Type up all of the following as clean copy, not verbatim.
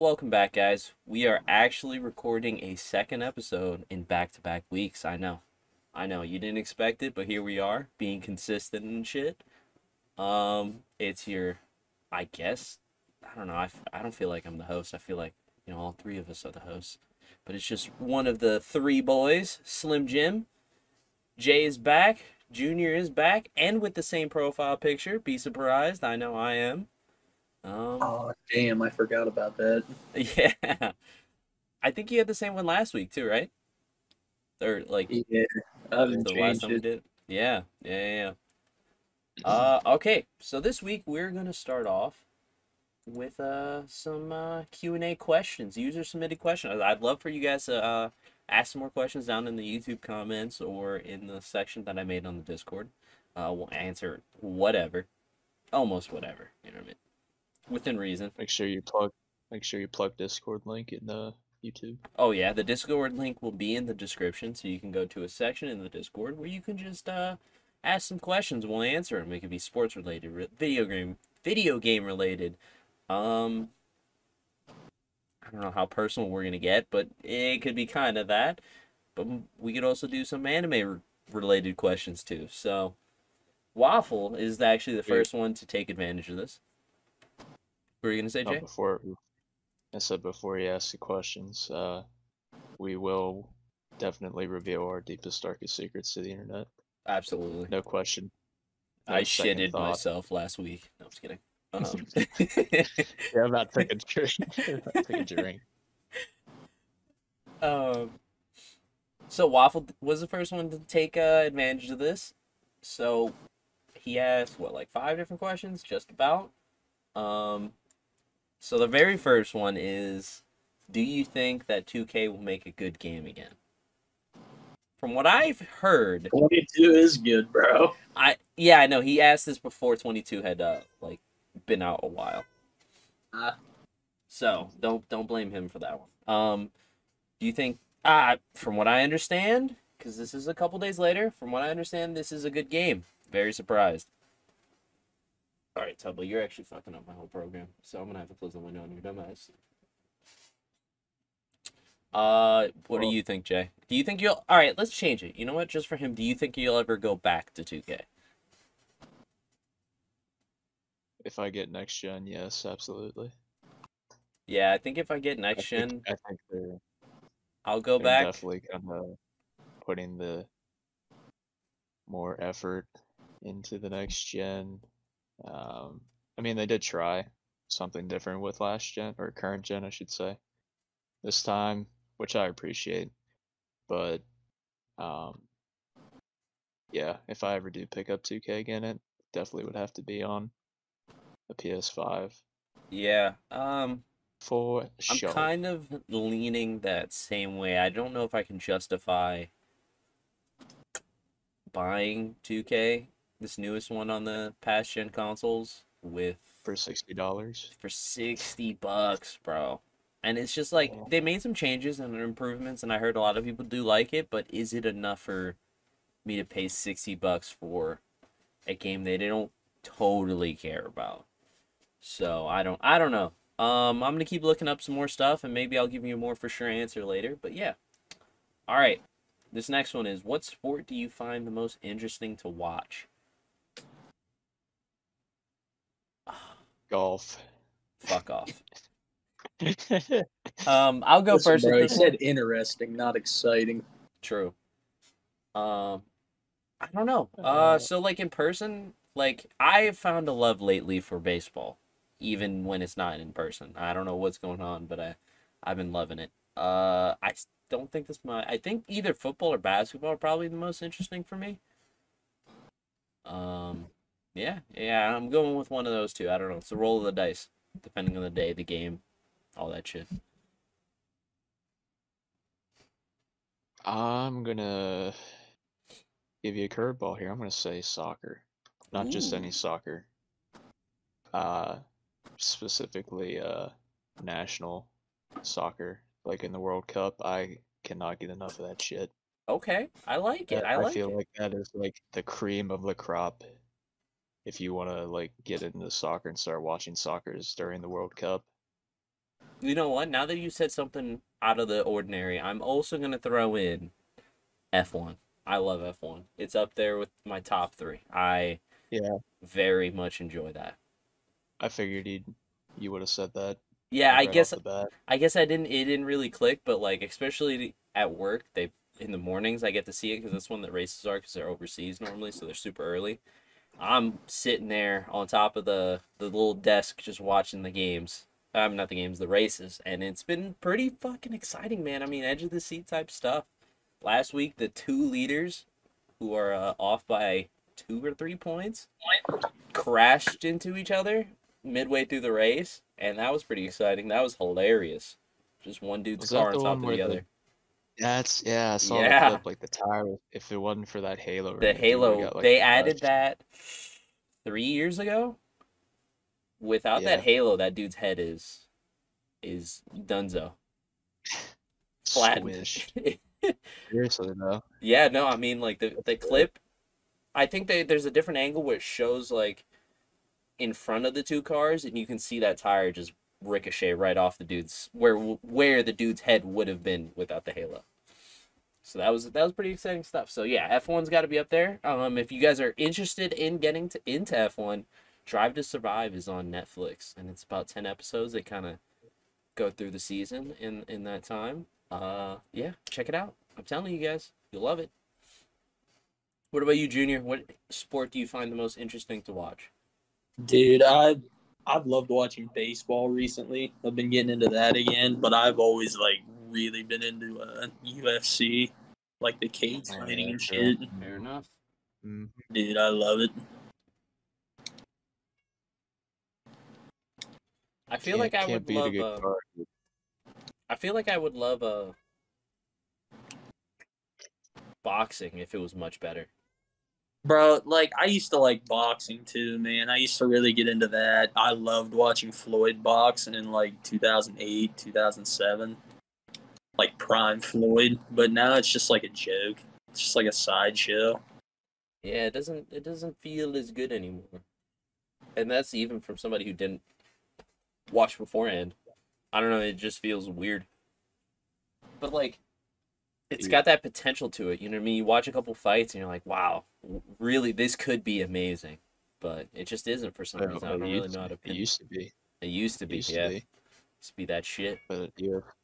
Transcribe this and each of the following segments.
Welcome back, guys. We are actually recording a second episode in back-to-back weeks. I know, you didn't expect it, but here we are, being consistent and shit. It's your, I guess, I don't know. I don't feel like I'm the host. I feel like all three of us are the hosts, but it's just one of the three boys, Slim Jim. Jay is back. Junior is back, and with the same profile picture. Be surprised. I know I am. Um, Oh, damn, I forgot about that. yeah. I think you had the same one last week too, right? Or like Yeah, I haven't the last changed time we it. did. Yeah. Okay. So this week we're gonna start off with some Q&A questions, user submitted questions. I'd love for you guys to ask some more questions down in the YouTube comments or in the section that I made on the Discord. We'll answer whatever, almost whatever. You know what I mean? Within reason. Make sure you plug Discord link in the YouTube. Oh yeah, the Discord link will be in the description, so you can go to a section in the Discord where you can just ask some questions. We'll answer them. It could be sports related, video game related. Um, I don't know how personal we're gonna get, but it could be kind of that. But we could also do some related questions too. So Waffle is actually the Wait, first one to take advantage of this. What were you gonna say, oh, Jay? before you ask the questions, we will definitely reveal our deepest, darkest secrets to the internet. Absolutely. No question. I No second shitted thought. myself last week. No, I'm just kidding. Yeah, I'm not taking a drink. I'm not taking a drink. um, so Waffle was the first one to take advantage of this. So he asked what, like five different questions, just about. Um, so the very first one is, do you think that 2K will make a good game again? From what I've heard, 22 is good, bro. I know he asked this before 22 had like been out a while. Uh, So don't blame him for that one. Do you think? From what I understand, because this is a couple days later, from what I understand, this is a good game. Very surprised. All right, Tubbo, you're actually fucking up my whole program, so I'm gonna have to close the window on your dumbass. What do Well, you think, Jay? Do you think you'll? All right, let's change it. You know what? Just for him, do you think you'll ever go back to 2K? if I get next gen, yes, absolutely. Yeah, I think if I get I next think gen, I think they're I'll go they're back. definitely kind of putting the more effort into the next gen. Um, I mean, they did try something different with last gen or current gen, I should say, this time, which I appreciate. But um, yeah, if I ever do pick up 2K again, it definitely would have to be on the PS5 Yeah. for I'm sure. kind of leaning that same way. I don't know if I can justify buying 2K, this newest one on the past gen consoles, with For $60. for $60, bro. And it's just like Yeah. they made some changes and improvements, and I heard a lot of people do like it, but is it enough for me to pay $60 for a game they don't totally care about? So I don't know. I'm gonna keep looking up some more stuff, and maybe I'll give you a more for sure answer later. But yeah, all right. This next one is, what sport do you find the most interesting to watch? Golf. Fuck off. I'll go Listen, first with bro, he this one. said interesting, not exciting. True. Um, I don't know. uh, So like in person, like I have found a love lately for baseball, even when it's not in person. I don't know what's going on, but I've been loving it. Don't think this my. I think either football or basketball are probably the most interesting for me. Um, yeah, I'm going with one of those two. I don't know. It's the roll of the dice, depending on the day, the game, all that shit. I'm gonna give you a curveball here. I'm gonna say soccer, not just Ooh, any soccer. Uh, specifically national soccer, like in the World Cup. I cannot get enough of that shit. okay. I like it. I I like feel it. like that is like the cream of the crop if you want to like get into soccer and start watching soccer is during the World Cup. You know what? Now that you said something out of the ordinary, I'm also gonna throw in F1. I love F1. It's up there with my top three. I Yeah, very much enjoy that. I figured you would have said that Yeah, like right off the bat. I guess I didn't it didn't really click, but like especially at work, they in the mornings I get to see it because that's when the races are because they're overseas normally, so they're super early. I'm sitting there on top of the little desk just watching the games. Not the games, the races, and it's been pretty fucking exciting, man. I mean, edge of the seat type stuff. Last week, the two leaders who are off by 2 or 3 points crashed into each other midway through the race, and that was pretty exciting. That was hilarious. Just one dude's Was car that on the top one of where the the other. yeah, I saw the Yeah, clip, like the tire, if it wasn't for that halo the ring, the dude would have Halo. got like They added crushed. that 3 years ago. Without that Yeah, Halo, that dude's head is Dunzo. Flattened. squished. Seriously though. Yeah, no, I mean like the That's the good. clip. I think there's a different angle where it shows like in front of the two cars, and you can see that tire just ricochet right off the dude's where the dude's head would have been without the halo. So that was pretty exciting stuff. So yeah, F1's got to be up there. If you guys are interested in getting into F1, Drive to Survive is on Netflix, and it's about 10 episodes. They kind of go through the season in that time. Yeah, check it out. I'm telling you guys, you'll love it. What about you, Junior? What sport do you find the most interesting to watch? Dude, I've loved watching baseball recently. I've been getting into that again, but I've always like really been into UFC, like the cage Oh fighting yeah, and true. shit. Fair enough. Mm. Dude, I love it. I feel like I Can't would beat a love. good card. I feel like I would love boxing if it was much better. Bro, like I used to like boxing too, man. I used to really get into that. I loved watching Floyd box in like 2008, 2007, like prime Floyd, but now it's just like a joke. It's just like a sideshow. Yeah, it doesn't feel as good anymore. And that's even from somebody who didn't watch beforehand. I don't know, it just feels weird. But like it's Dude, got that potential to it. You know what I mean? You watch a couple fights and you're like, wow, really, this could be amazing. But it just isn't for some reason. I don't really know how to it pin. used to be. It used to It be, used to yeah. be. Used to be that shit. But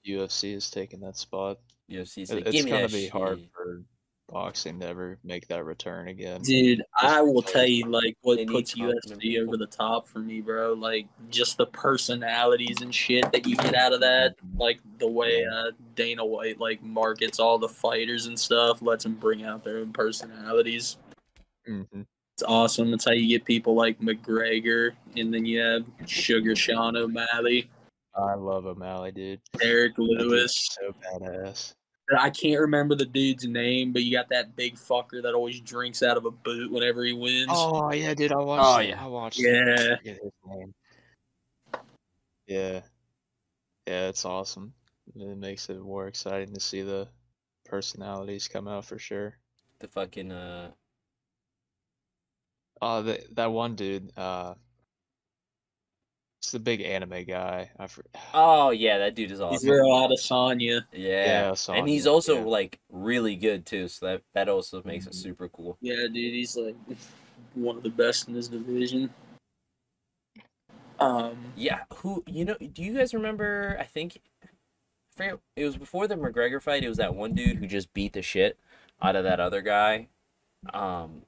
UFC is taking that spot. UFC's like, It's give me gonna that be hard shit. for boxing to ever make that return again. Dude, Just I will tell because you like They what need puts competent UFC over people. the top for me, bro. Like just the personalities and shit that you get out of that. Like the way yeah. Dana White like markets all the fighters and stuff, lets them bring out their own personalities. Hmm. It's awesome. It's how you get people like McGregor, and then you have Sugar Sean O'Malley, I love O'Malley, dude. Derek That dude's Lewis. so badass. I can't remember the dude's name, but you got that big fucker that always drinks out of a boot whenever he wins. Oh yeah, dude, I watched Oh that. yeah. I watched that. I Yeah. forget his name. Yeah. Yeah, it's awesome. It makes it more exciting to see the personalities come out for sure. The fucking Oh, that one dude, it's the big anime guy. oh yeah, that dude is He's awesome. real out of Sonya. Yeah. Yeah, And he's Sonya. also Yeah. like really good too, so that also makes it Mhm. super cool. Yeah, dude, he's like one of the best in his division. Yeah, who do you guys remember I forget, it was before the McGregor fight, it was that one dude who just beat the shit out of that other guy.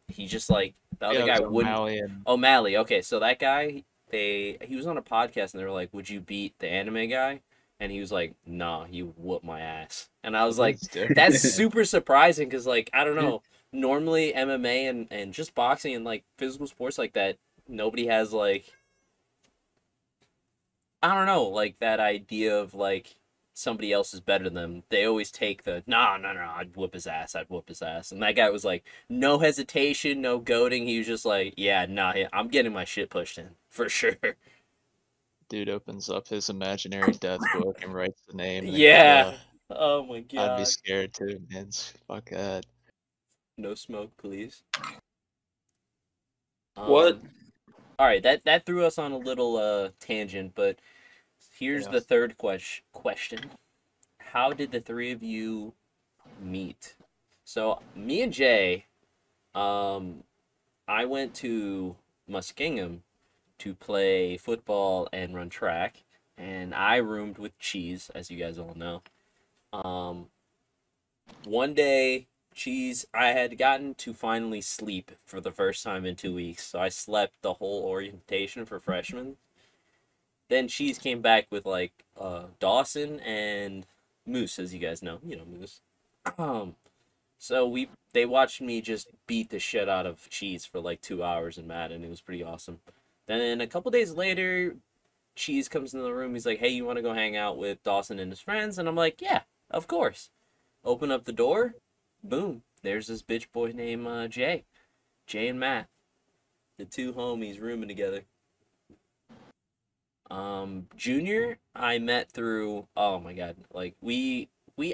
He just like the other Yeah, it guy was wouldn't. O'Malley and O'Malley. Okay, so that guy, he was on a podcast and they were like, "Would you beat the anime guy?" And he was like, "Nah, you whoop my ass." And I was like, that's different. "That's super surprising," because like I don't know, normally MMA and just boxing and like physical sports like that, nobody has like I don't know, like that idea of like somebody else is better than them. They always take the no, I'd whoop his ass, I'd whoop his ass. And that guy was like, no hesitation, no goading. He was just like, yeah, nah, I'm getting my shit pushed in for sure. Dude opens up his imaginary death book and writes the name. And Yeah. Oh my I'd be god. scared too, man. Fuck that. No smoke, please. what? All right, that threw us on a little tangent, but Here's Yeah. the third question. How did the three of you meet? So me and Jay, I went to Muskingum to play football and run track, and I roomed with Cheese, as you guys all know. Um, One day, Cheese, I had gotten to finally sleep for the first time in 2 weeks, so I slept the whole orientation for freshmen. Then Cheese came back with like Dawson and Moose, as you guys know. You know Moose. Um, so they watched me just beat the shit out of Cheese for like 2 hours in Madden. It was pretty awesome. Then a couple days later, Cheese comes in the room. He's like, "Hey, you want to go hang out with Dawson and his friends?" And I'm like, "Yeah, of course." Open up the door, boom. There's this bitch boy named Jay. Jay and Matt, the two homies rooming together. Junior, I met through. Oh my god, like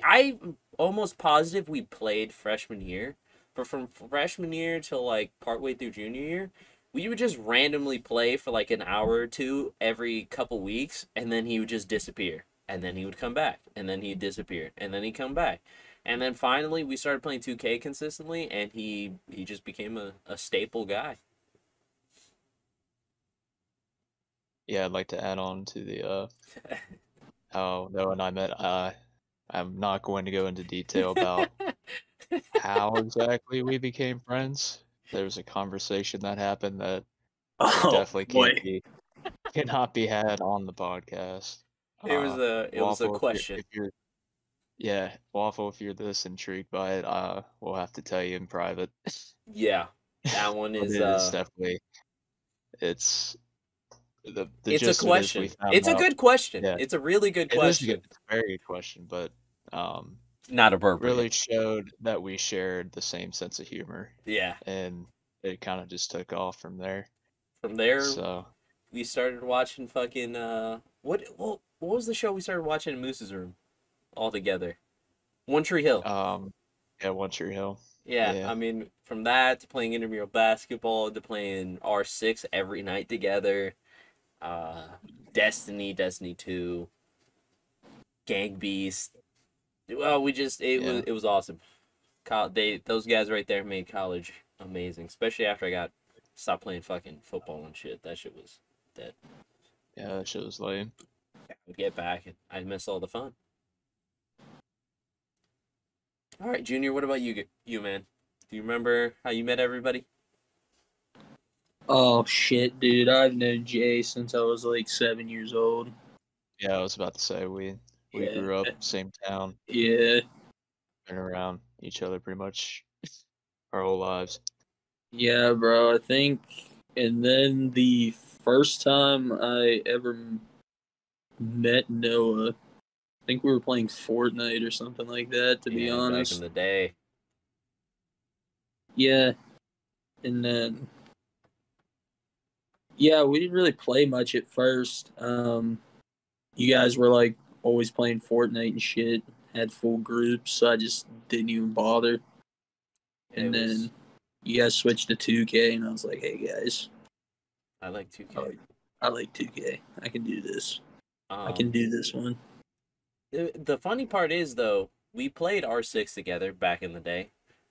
I'm almost positive we played freshman year, but from freshman year till like partway through junior year, we would just randomly play for like an hour or two every couple weeks, and then he would just disappear, and then he would come back, and then he'd disappear, and then he'd come back, and then finally we started playing 2K consistently, and he just became a staple guy. Yeah, I'd like to add on to the how Noah and I met. I'm not going to go into detail about how exactly we became friends. There was a conversation that happened that Oh definitely boy. cannot be had on the podcast. It was a Waffle, question. if you're yeah, Waffle, if you're this intrigued by it, we'll have to tell you in private. Yeah, that one But is it is definitely it's the it's a gist of it is we question. found It's a out. good question. Yeah, It's a really good it is a question. it's a very good question, but um, Not appropriate. really showed that we shared the same sense of humor, Yeah. and it kind of just took off from there. From there, So, we started watching fucking what was the show we started watching in Moose's room all together? One Tree Hill. um, yeah, One Tree Hill. Yeah, Yeah, I mean, from that to playing intramural basketball to playing R6 every night together. Uh, Destiny 2, Gang Beast. Well, we just yeah, it was awesome. Those guys right there made college amazing, especially after I got stopped playing fucking football and shit. That shit was dead. yeah. That shit was lame. I would get back and I'd miss all the fun. All right, Junior, what about you man? Do you remember how you met everybody? Oh shit, dude. I've known Jay since I was like 7 years old. Yeah, I was about to say we Yeah. grew up same town, Yeah. been around each other pretty much our whole lives. Yeah, bro. I think and then the first time I ever met Noah, I think we were playing Fortnite or something like that, to be Yeah, back in honest. the day. Yeah. And then yeah, we didn't really play much at first. You guys were like always playing Fortnite and shit, had full groups, so I just didn't even bother. It And was then you guys switched to 2K, and I was like, hey guys, I like I 2K. like, I like 2K. I can do this. I can Um, do this one. the funny part is though, we played R6 together back in the day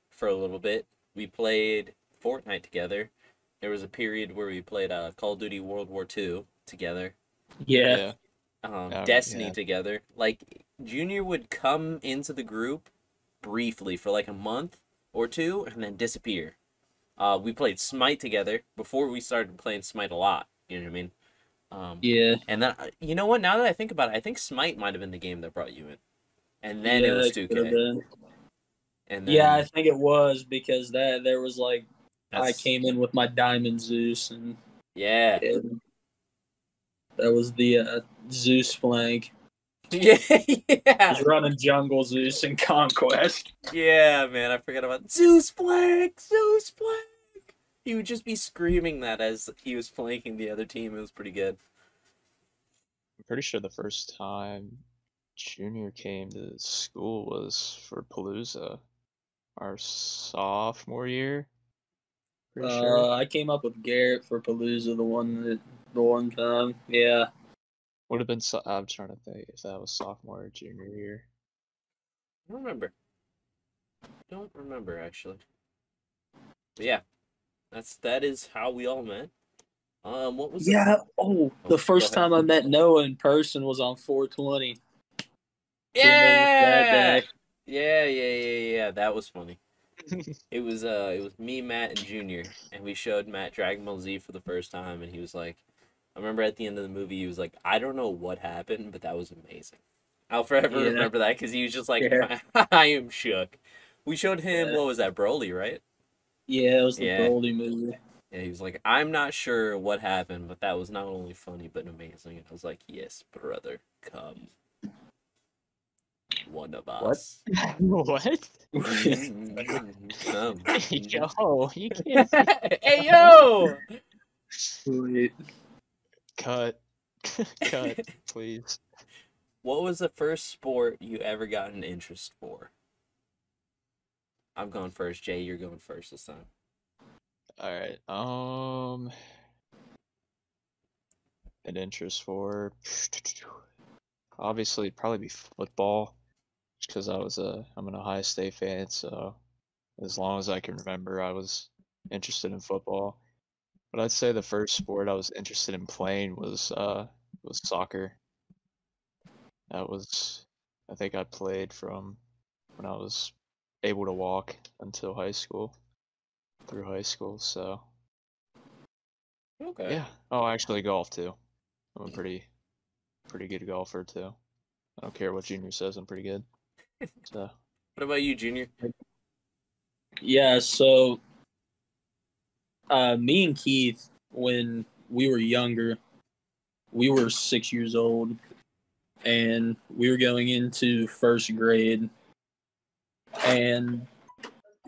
for a little bit. We played Fortnite together. There was a period where we played Call of Duty World War II together. Yeah. Yeah, Destiny yeah, together. Like Junior would come into the group briefly for like a month or two and then disappear. We played Smite together before we started playing Smite a lot. You know what I mean? Yeah. And then you know what? Now that I think about it, I think Smite might have been the game that brought you in, and then it Yeah, was it could have 2K, been. and Yeah, I then think it was because that there was like I that's came in with my Diamond Zeus, and yeah, yeah, that was the Zeus flank. yeah, Was yeah, running Jungle Zeus and Conquest. yeah, man. I forgot about Zeus flank, Zeus flank. He would just be screaming that as he was flanking the other team. It was pretty good. I'm pretty sure the first time Junior came to school was for Palooza, our sophomore year. Pretty sure. I came up with Garrett for Palooza the one time. Yeah. Would have been. I'm trying to think if that was sophomore or junior year. I don't remember. Don't remember actually. But yeah, that is how we all met. What was it? Yeah. Oh, Oh, the go first ahead. time I met Noah in person was on 420. Came over that Yeah, day. yeah. That was funny. It was me, Matt, and Junior, and we showed Matt Dragon Ball Z for the first time, and he was like, I remember at the end of the movie, he was like, I don't know what happened, but that was amazing. I'll forever Yeah. remember that because he was just like, Yeah. I am shook. We showed him, Yeah. what was that, Broly, right? Yeah, it was the Yeah. Broly movie. Yeah, he was like, I'm not sure what happened, but that was not only funny, but amazing. And I was like, yes, brother, come. One of What? us. What? Come. Yo, you can't. Hey, yo! Wait. Cut. Cut, please. What was the first sport you ever got an interest for? I'm going first. Jay, you're going first this time. All right. An interest for obviously probably be football, because I'm an Ohio State fan, so as long as I can remember, I was interested in football. But I'd say the first sport I was interested in playing was soccer. That was, I think I played from when I was able to walk until through high school. So Okay. yeah. Oh, actually golf too. I'm a pretty good golfer too. I don't care what Junior says, I'm pretty good. So What about you, Junior? Yeah, so me and Keith, when we were younger, we were 6 years old, and we were going into first grade, and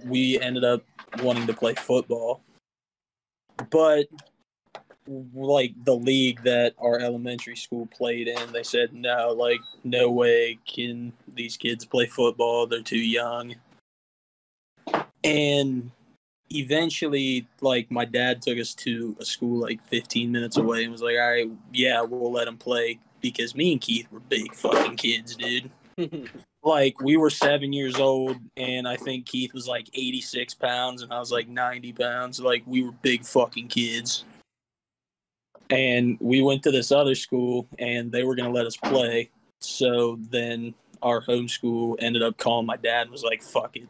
we ended up wanting to play football. But like the league that our elementary school played in, they said no, like no way can these kids play football. They're too young. And eventually, like my dad took us to a school like 15 minutes away and was like, all right, yeah, we'll let them play, because me and Keith were big fucking kids, dude. Like we were 7 years old, and I think Keith was like 86 pounds and I was like 90 pounds. Like we were big fucking kids. And we went to this other school and they were going to let us play. So then our home school ended up calling my dad and was like, fuck it,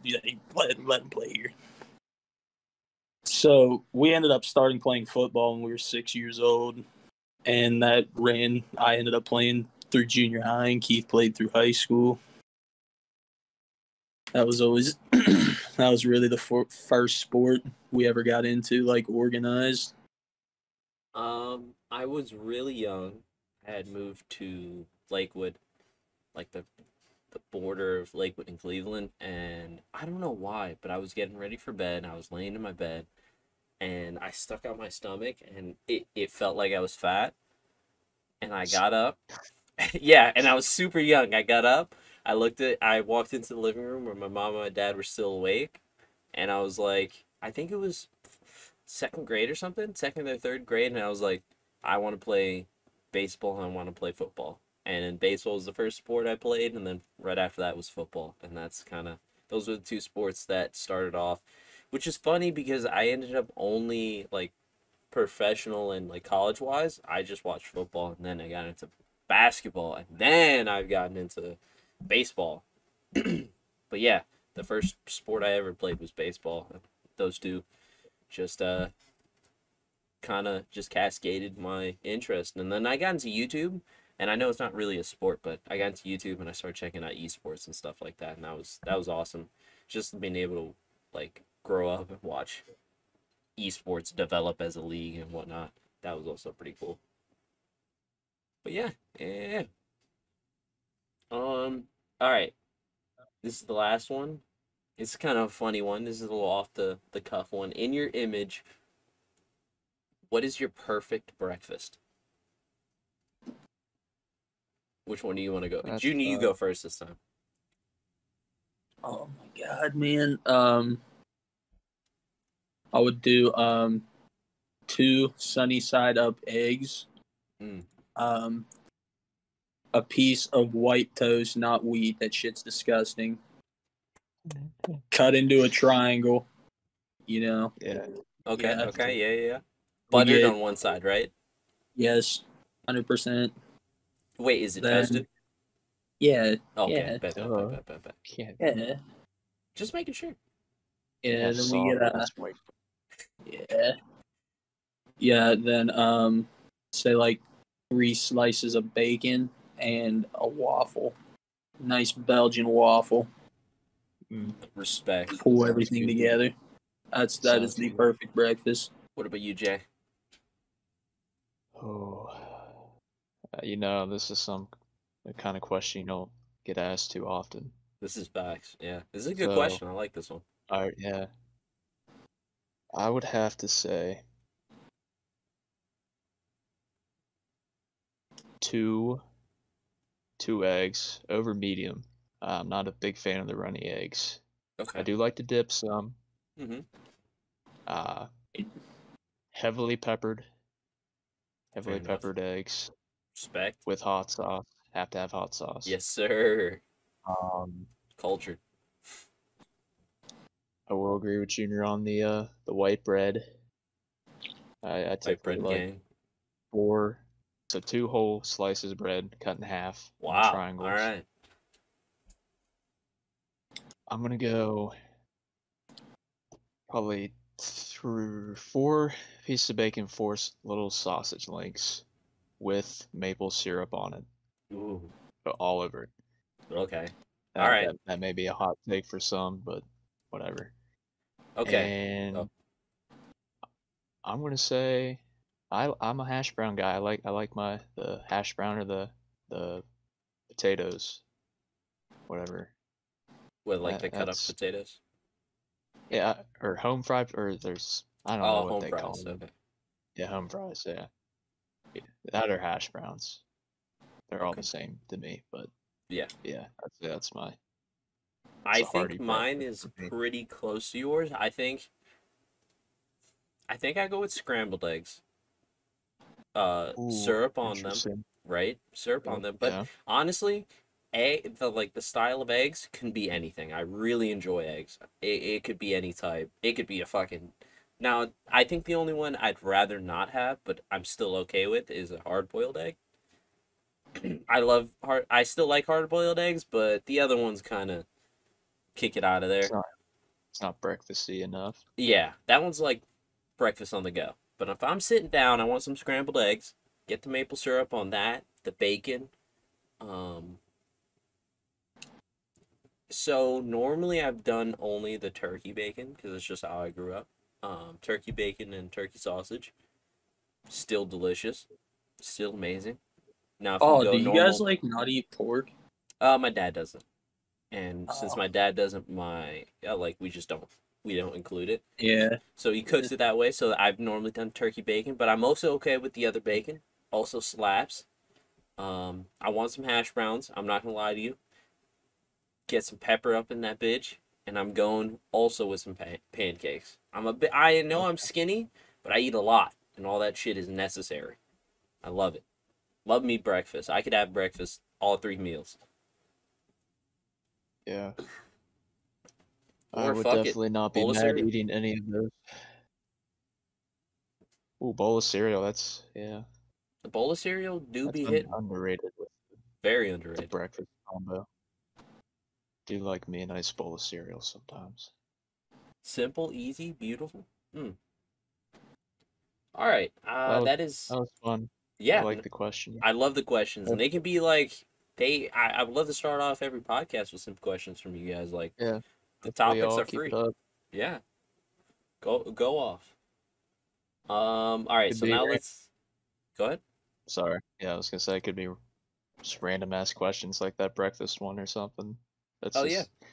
let him play here. So we ended up starting playing football when we were 6 years old. And that I ended up playing through junior high, and Keith played through high school. That was always, that was really the first sport we ever got into, like organized. I was really young. I had moved to Lakewood, like the border of Lakewood and Cleveland, and I don't know why, but I was getting ready for bed, and I was laying in my bed, and I stuck out my stomach, and it felt like I was fat, and I got up. Yeah, and I was super young. I got up, I walked into the living room where my mom and my dad were still awake, and I was like, I think it was second grade or something, second or third grade, and I was like, I want to play baseball and I want to play football. And then baseball was the first sport I played, and then right after that was football. And that's kind of, those were the two sports that started off, which is funny because I ended up only like professional and like college wise, I just watched football, and then I got into basketball, and then I've gotten into baseball. But yeah, the first sport I ever played was baseball. Those two just kind of just cascaded my interest, and then I got into YouTube. And I know it's not really a sport, but I got into YouTube and I started checking out esports and stuff like that, and that was awesome. Just being able to like grow up and watch esports develop as a league and whatnot. That was also pretty cool. But yeah. All right. This is the last one. It's kind of a funny one. This is a little off the cuff one. In your image, what is your perfect breakfast? Which one do you want to go? that's Junior, you go first this time. Oh my god, man. I would do 2 sunny side up eggs. Mm. Um a piece of white toast, not wheat. That shit's disgusting. Cut into a triangle. You know. Yeah. Okay, Yeah. okay, yeah. We Buttered get- on one side, right? Yes, 100%. Wait, is it Then- toasted? Yeah. Okay, Yeah. bet. Can't. Yeah. Just making sure. Yeah. have Then we get soft ass white. Yeah. Yeah. Then say like 3 slices of bacon and a waffle. Nice Belgian waffle. Respect. Pull Sounds everything good. together. That Sounds is the good. perfect breakfast. What about you, Jay? Oh, this is the kind of question you don't get asked too often. This is facts. Yeah, this is a good So- question. I like this one. Yeah. I would have to say two eggs over medium. I'm not a big fan of the runny eggs. Okay. I do like to dip some. Mm-hmm. Heavily peppered Fair enough. eggs Respect. with hot sauce. Have to have hot sauce. Yes, sir. Um, Cultured. I will agree with Junior on the white bread. I White typically bread like gang. 2 whole slices of bread cut in half in Wow. triangles. All right. I'm gonna go probably 4 pieces of bacon, 4 little sausage links with maple syrup on it, Ooh. all over it. Okay. That, All right. That may be a hot take for some, but whatever. Okay. And Oh. I'm gonna say I'm a hash brown guy. I like the hash brown or the potatoes, whatever. What, like the cut up that's- potatoes? Yeah, or home fried, or I don't know Oh, what home they call fries. them. Okay. Yeah, home fries. Yeah, that or hash browns. They're all Okay. the same to me, but Yeah. that's my. I a hearty think mine breakfast is for me. pretty close to yours. I think I go with scrambled eggs. Ooh, Syrup on them, interesting. right? Syrup on them. But Yeah. honestly, the style of eggs can be anything. I really enjoy eggs. It could be any type. It could be a fucking. Now, I think the only one I'd rather not have, but I'm still okay with, is a hard boiled egg. I still like hard boiled eggs, but the other ones kind of kick it out of there. It's not breakfasty enough. Yeah, that one's like breakfast on the go. But if I'm sitting down, I want some scrambled eggs. Get the maple syrup on that, the bacon. So normally I've done only the turkey bacon because it's just how I grew up. Turkey bacon and turkey sausage, still delicious, still amazing. Now if you Oh, go do you normal, guys like not eat pork? my dad doesn't, and since Oh. my dad doesn't, we don't include it. Yeah. So he cooks it that way. So I've normally done turkey bacon, but I'm also okay with the other bacon. Also slaps. I want some hash browns. I'm not gonna lie to you. Get some pepper up in that bitch, and I'm going also with some pancakes. I know I'm skinny, but I eat a lot, and all that shit is necessary. I love it. Love me breakfast. I could have breakfast all 3 meals. Yeah. Or I would fuck it, definitely not be bowl of mad cereal. eating any of those. Ooh, bowl of cereal. That's The bowl of cereal do that's be hit underrated with very the underrated. breakfast combo. Do like me a nice bowl of cereal sometimes. Simple, easy, beautiful. All right. That That is was fun. yeah. I like the question. I love the questions, and they can be like I would love to start off every podcast with some questions from you guys. Like Yeah. the Hopefully topics y'all are keep free. it up. Yeah. Go off. All right. Could So be now right. let's go ahead. Sorry. Yeah, I was gonna say it could be just random ass questions like that breakfast one or something. That's Oh, just yeah.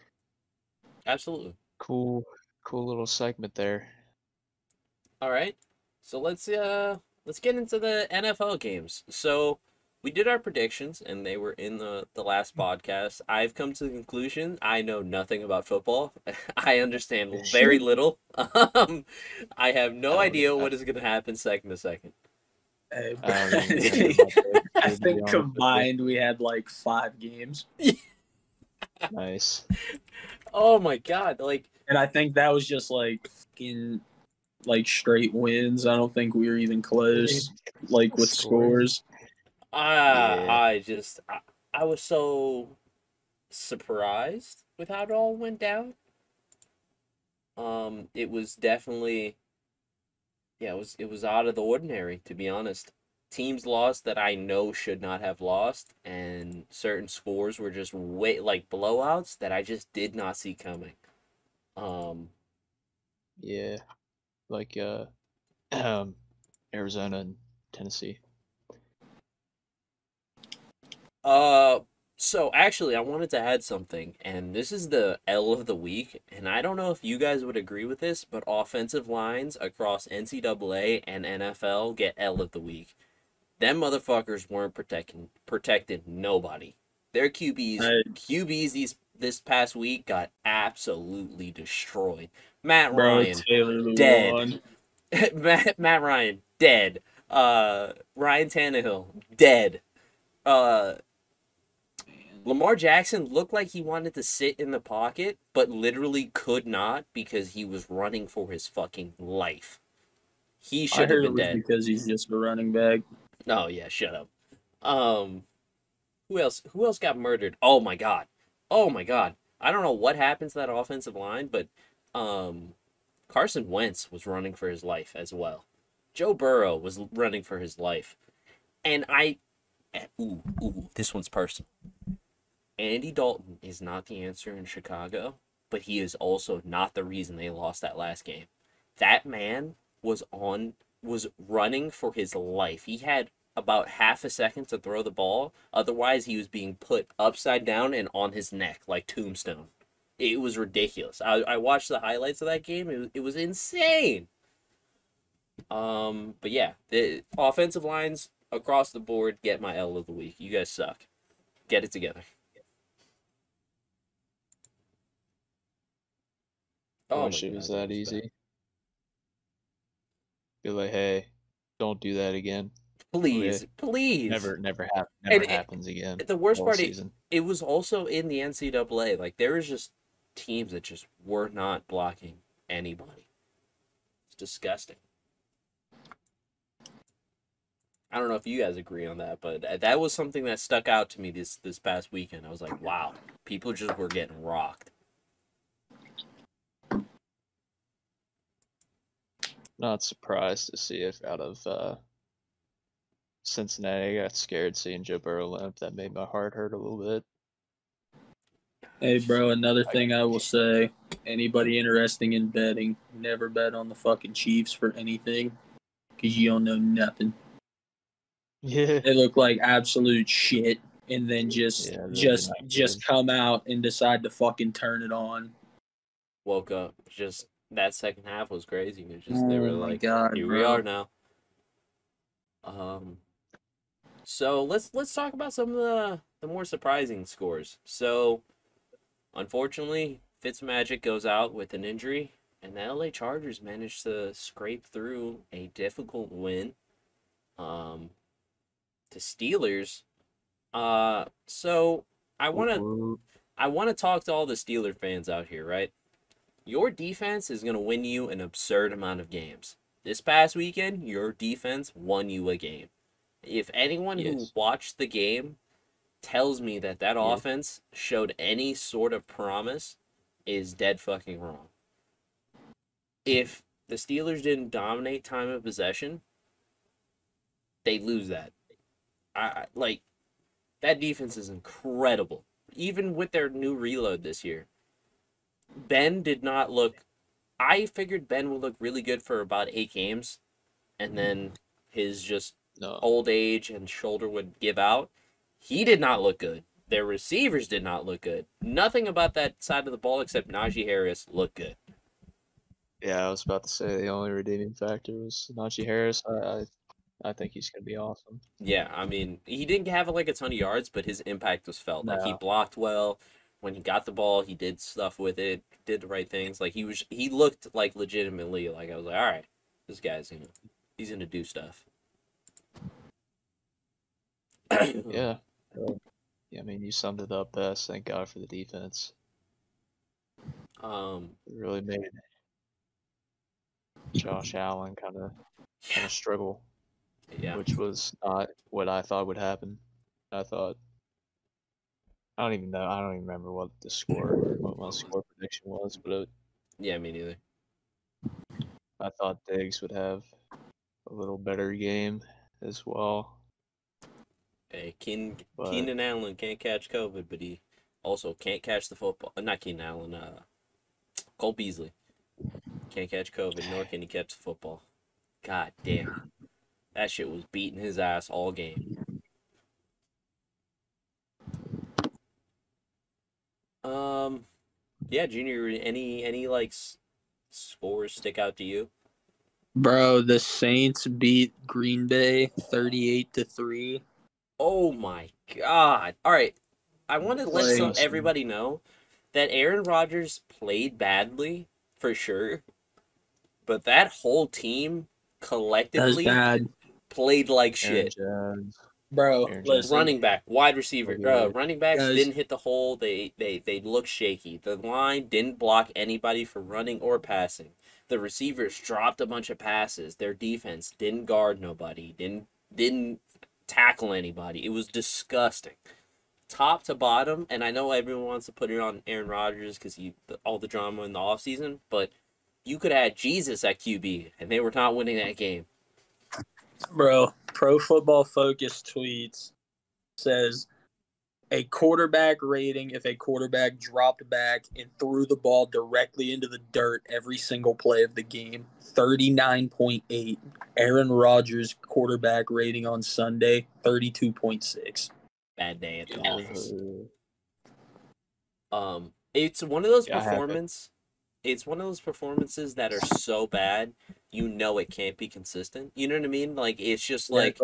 Absolutely. cool little segment there. All right. So let's get into the NFL games. So we did our predictions and they were in the last podcast. I've come to the conclusion I know nothing about football. I understand very little. I have no idea what is going to happen second to second. Hey, I don't even remember my pick, I to be think honest with you. combined we had like 5 games. Nice. Oh my god! Like, And I think that was just like fucking like straight wins. I don't think we were even close, like with scores. Yeah. I was so surprised with how it all went down. It was definitely, yeah, it was out of the ordinary, to be honest. Teams lost that I know should not have lost, and certain scores were just way like blowouts that I just did not see coming. Um, Yeah. Like Arizona and Tennessee. uh, so actually, I wanted to add something, and this is the L of the week, and I don't know if you guys would agree with this, but offensive lines across NCAA and NFL get L of the week. Them motherfuckers weren't protecting nobody. Their QBs this past week got absolutely destroyed. Matt Bro, Ryan Taylor dead. Lewan. Matt Ryan dead. Ryan Tannehill dead. Uh, Lamar Jackson looked like he wanted to sit in the pocket, but literally could not because he was running for his fucking life. He I should have heard it been was dead. because he's just a running back. Oh yeah, shut up. Um, who else? Who else got murdered? Oh my god. Oh my god. I don't know what happened to that offensive line, but um, Carson Wentz was running for his life as well. Joe Burrow was running for his life, and this one's personal. Andy Dalton is not the answer in Chicago, but he is also not the reason they lost that last game. That man was running for his life. He had about half a second to throw the ball. Otherwise, he was being put upside down and on his neck like Tombstone. It was ridiculous. I watched the highlights of that game. It was insane. But yeah, the offensive lines across the board get my L of the week. You guys suck. Get it together. I Oh my wish it god, was that that was bad. easy. Be like, hey, don't do that again. Please, Okay. please. Never And happens again. the worst All part, season. it was also in the NCAA. Like there was just teams that just were not blocking anybody. It's disgusting. I don't know if you guys agree on that, but that was something that stuck out to me this past weekend. I was like, wow, people just were getting rocked. Not surprised to see if out of Cincinnati, I got scared seeing Joe Burrow limp. That made my heart hurt a little bit. Hey, bro, another thing I will say, anybody interesting in betting, never bet on the fucking Chiefs for anything because you don't know nothing. Yeah. They look like absolute shit, and then just Yeah, they're just not just good. come out and decide to fucking turn it on. Woke up, just that second half was crazy. It just they were Oh my like, god, here we bro. are now. So let's talk about some of the more surprising scores. So unfortunately, Fitzmagic goes out with an injury, and the LA Chargers managed to scrape through a difficult win. Um, to Steelers. So I wanna talk to all the Steeler fans out here, right? Your defense is gonna win you an absurd amount of games. This past weekend, your defense won you a game. If anyone who Yes. watched the game tells me that that Yeah. offense showed any sort of promise, is dead fucking wrong. If the Steelers didn't dominate time of possession, they lose that. I like that defense is incredible. Even with their new reload this year, Ben did not look. I figured Ben would look really good for about 8 games, and then his just No. old age and shoulder would give out. He did not look good. Their receivers did not look good. Nothing about that side of the ball except Najee Harris looked good. Yeah, I was about to say the only redeeming factor was Najee Harris. I think he's gonna be awesome. Yeah, I mean, he didn't have like a ton of yards, but his impact was felt. Like he No. blocked well. When he got the ball, he did stuff with it, did the right things. Like he looked like legitimately like I was like, all right, this guy's he's gonna do stuff. Yeah. Yeah, I mean, you summed it up best. Thank God for the defense. It really made Josh Allen kind of struggle, Yeah. which was not what I thought would happen. I thought I don't even know. I don't even remember what my score prediction was, but Yeah, me neither. I thought Diggs would have a little better game as well. Hey, But Keenan Allen can't catch COVID, but he also can't catch the football. Not Keenan Allen. Cole Beasley can't catch COVID, nor can he catch the football. God damn, that shit was beating his ass all game. Yeah, Junior. Any like scores stick out to you? Bro, the Saints beat Green Bay 38-3. Oh my god! All right, I want to let Like, everybody know that Aaron Rodgers played badly for sure, but that whole team that was collectively bad. played like Aaron shit. Jones, Bro, Aaron Jones, listen, Running back, wide receiver, overrated. running backs guys, didn't hit the hole. They looked shaky. The line didn't block anybody for running or passing. The receivers dropped a bunch of passes. Their defense didn't guard nobody. Didn't tackle anybody. It was disgusting, top to bottom. And I know everyone wants to put it on Aaron Rodgers because all the drama in the offseason, but you could have had Jesus at QB, and they were not winning that game. bro, Pro Football Focus tweets says a quarterback rating if a quarterback dropped back and threw the ball directly into the dirt every single play of the game. 39.8. Aaron Rodgers quarterback rating on Sunday, 32.6. Bad day at the Yeah. office. It's one of those Yeah, I have it. It's one of those performances that are so bad, you know it can't be consistent. You know what I mean? Like it's just like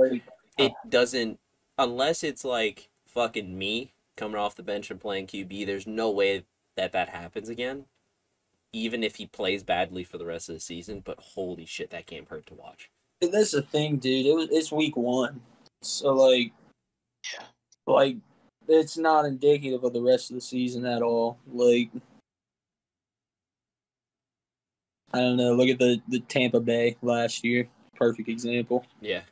it doesn't, unless it's like fucking me coming off the bench and playing QB. There's no way that happens again, even if he plays badly for the rest of the season. But holy shit, that game hurt to watch. That's the thing, dude. It's week one, so like it's not indicative of the rest of the season at all. Like, I don't know. Look at the Tampa Bay last year. Perfect example. Yeah,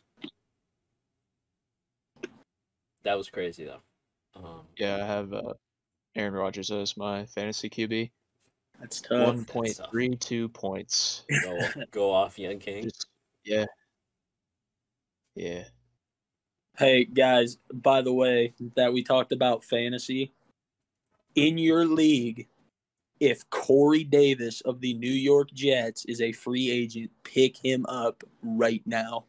that was crazy though. Yeah, I have Aaron Rodgers as my fantasy QB. That's tough. 1.32 points. Go off, young king. Just yeah. Yeah. Hey guys, by the way, that we talked about fantasy in your league. If Corey Davis of the New York Jets is a free agent, pick him up right now.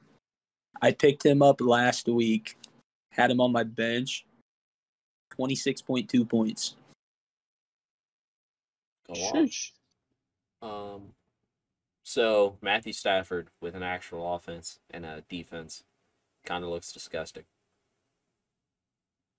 I picked him up last week. Had him on my bench. 26.2 points. Go off. So Matthew Stafford with an actual offense and a defense kind of looks disgusting.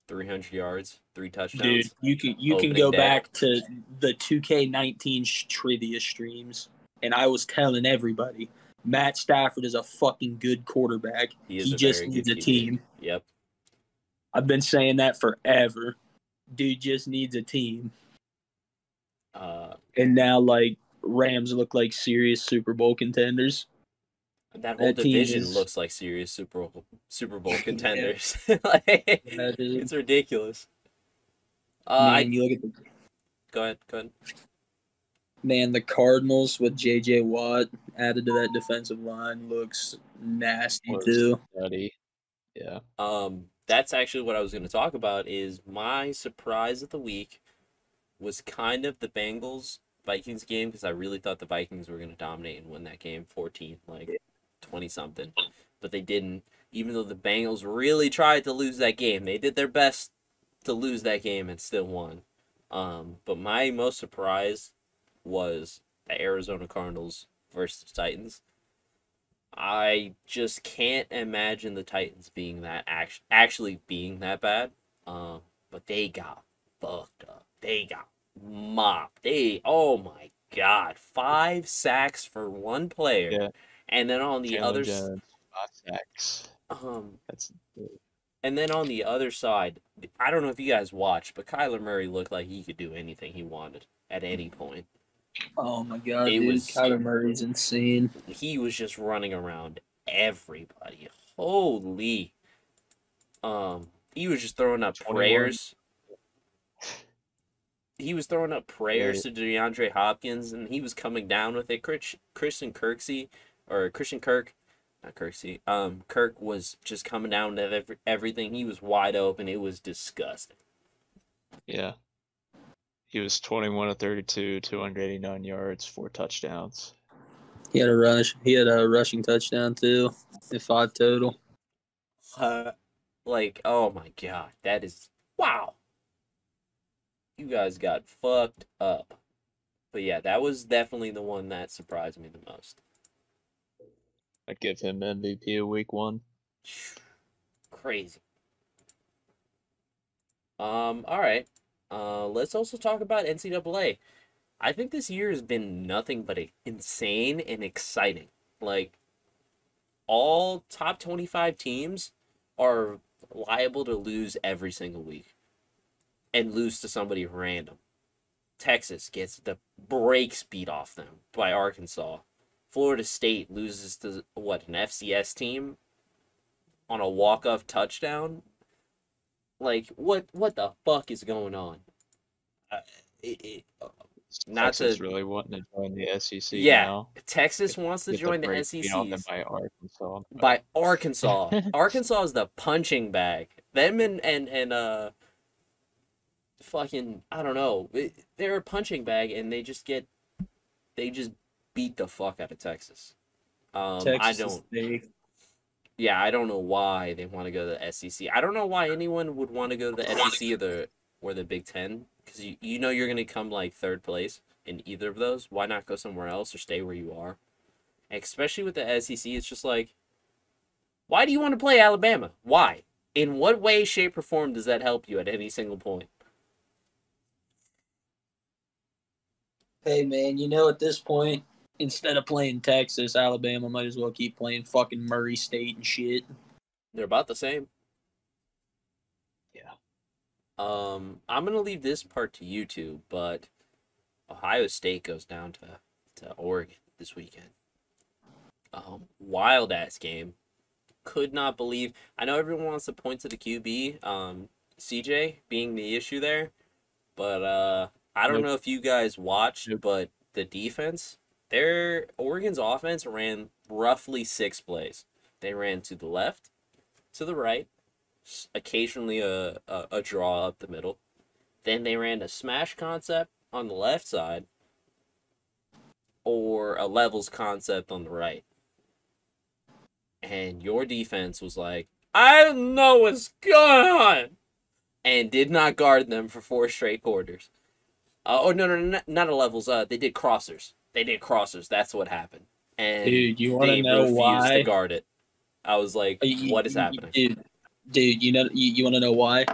300 yards, 3 touchdowns. Dude, you can go back to the 2K19 trivia streams, and I was telling everybody, Matt Stafford is a fucking good quarterback. He just needs a team. Yep. I've been saying that forever. Dude just needs a team. And now, like, Rams look like serious Super Bowl contenders. That whole division looks like serious Super Bowl contenders. It's ridiculous. Man, you look at the. Go ahead. Man, the Cardinals with J.J. Watt added to that defensive line looks nasty too. Nutty. Yeah. That's actually what I was going to talk about. Is my surprise of the week was kind of the Bengals Vikings game, because I really thought the Vikings were going to dominate and win that game 14, like 20 something, but they didn't. Even though the Bengals really tried to lose that game, they did their best to lose that game and still won. But my most surprise was the Arizona Cardinals versus the Titans. I just can't imagine the Titans being that actually being that bad. But they got fucked up. They got mopped. Oh my god, 5 sacks for one player. Yeah. And then on the other Jones, 5 sacks. um That's good. And then on the other side, I don't know if you guys watched, but Kyler Murray looked like he could do anything he wanted at any point. Oh my god, It dude, was Kyler Murray's insane. he was just running around everybody. Holy. He was just throwing up 21. prayers. He was throwing up prayers to DeAndre Hopkins, and he was coming down with it. Christian Kirksey, or Christian Kirk, not Kirksey. Kirk was just coming down to everything. He was wide open. It was disgusting. Yeah. He was 21 of 32, 289 yards, 4 touchdowns. He had a rush. He had a rushing touchdown too. 5 total. Like, oh my god, that is wow. You guys got fucked up. But yeah, that was definitely the one that surprised me the most. I'd give him MVP of week 1. Crazy. All right. Let's also talk about NCAA. I think this year has been nothing but insane and exciting. Like, all top 25 teams are liable to lose every single week and lose to somebody random. Texas gets the brakes beat off them by Arkansas. Florida State loses to, an FCS team on a walk-off touchdown? Like, what the fuck is going on? Not Texas to really wanting to join the SEC yeah, now. Texas wants to Get join the brakes beat off them SEC by Arkansas. by Arkansas. Arkansas is the punching bag. Them and fucking I don't know. They're a punching bag, and they just beat the fuck out of Texas. I don't. Yeah, I don't know why they want to go to the SEC. I don't know why anyone would want to go to the SEC or the Big Ten, because you know you're gonna come like third place in either of those. Why not go somewhere else or stay where you are? Especially with the SEC, it's just like, why do you want to play Alabama? Why? In what way, shape, or form does that help you at any single point? Hey man, at this point, instead of playing Texas, Alabama might as well keep playing fucking Murray State and shit. They're about the same. Yeah. I'm gonna leave this part to you two, but Ohio State goes down to Oregon this weekend. Wild ass game. Could not believe. I know everyone wants to point to the QB, CJ being the issue there, but I don't know if you guys watched, but the defense, Oregon's offense ran roughly 6 plays. They ran to the left, to the right, occasionally a draw up the middle. Then they ran a smash concept on the left side or a levels concept on the right. And your defense was like, I don't know what's going on, and did not guard them for 4 straight quarters. No, not a levels. They did crossers. That's what happened. And dude, you want to know refused why? to guard it. I was like, what is happening? Dude, you want to know why?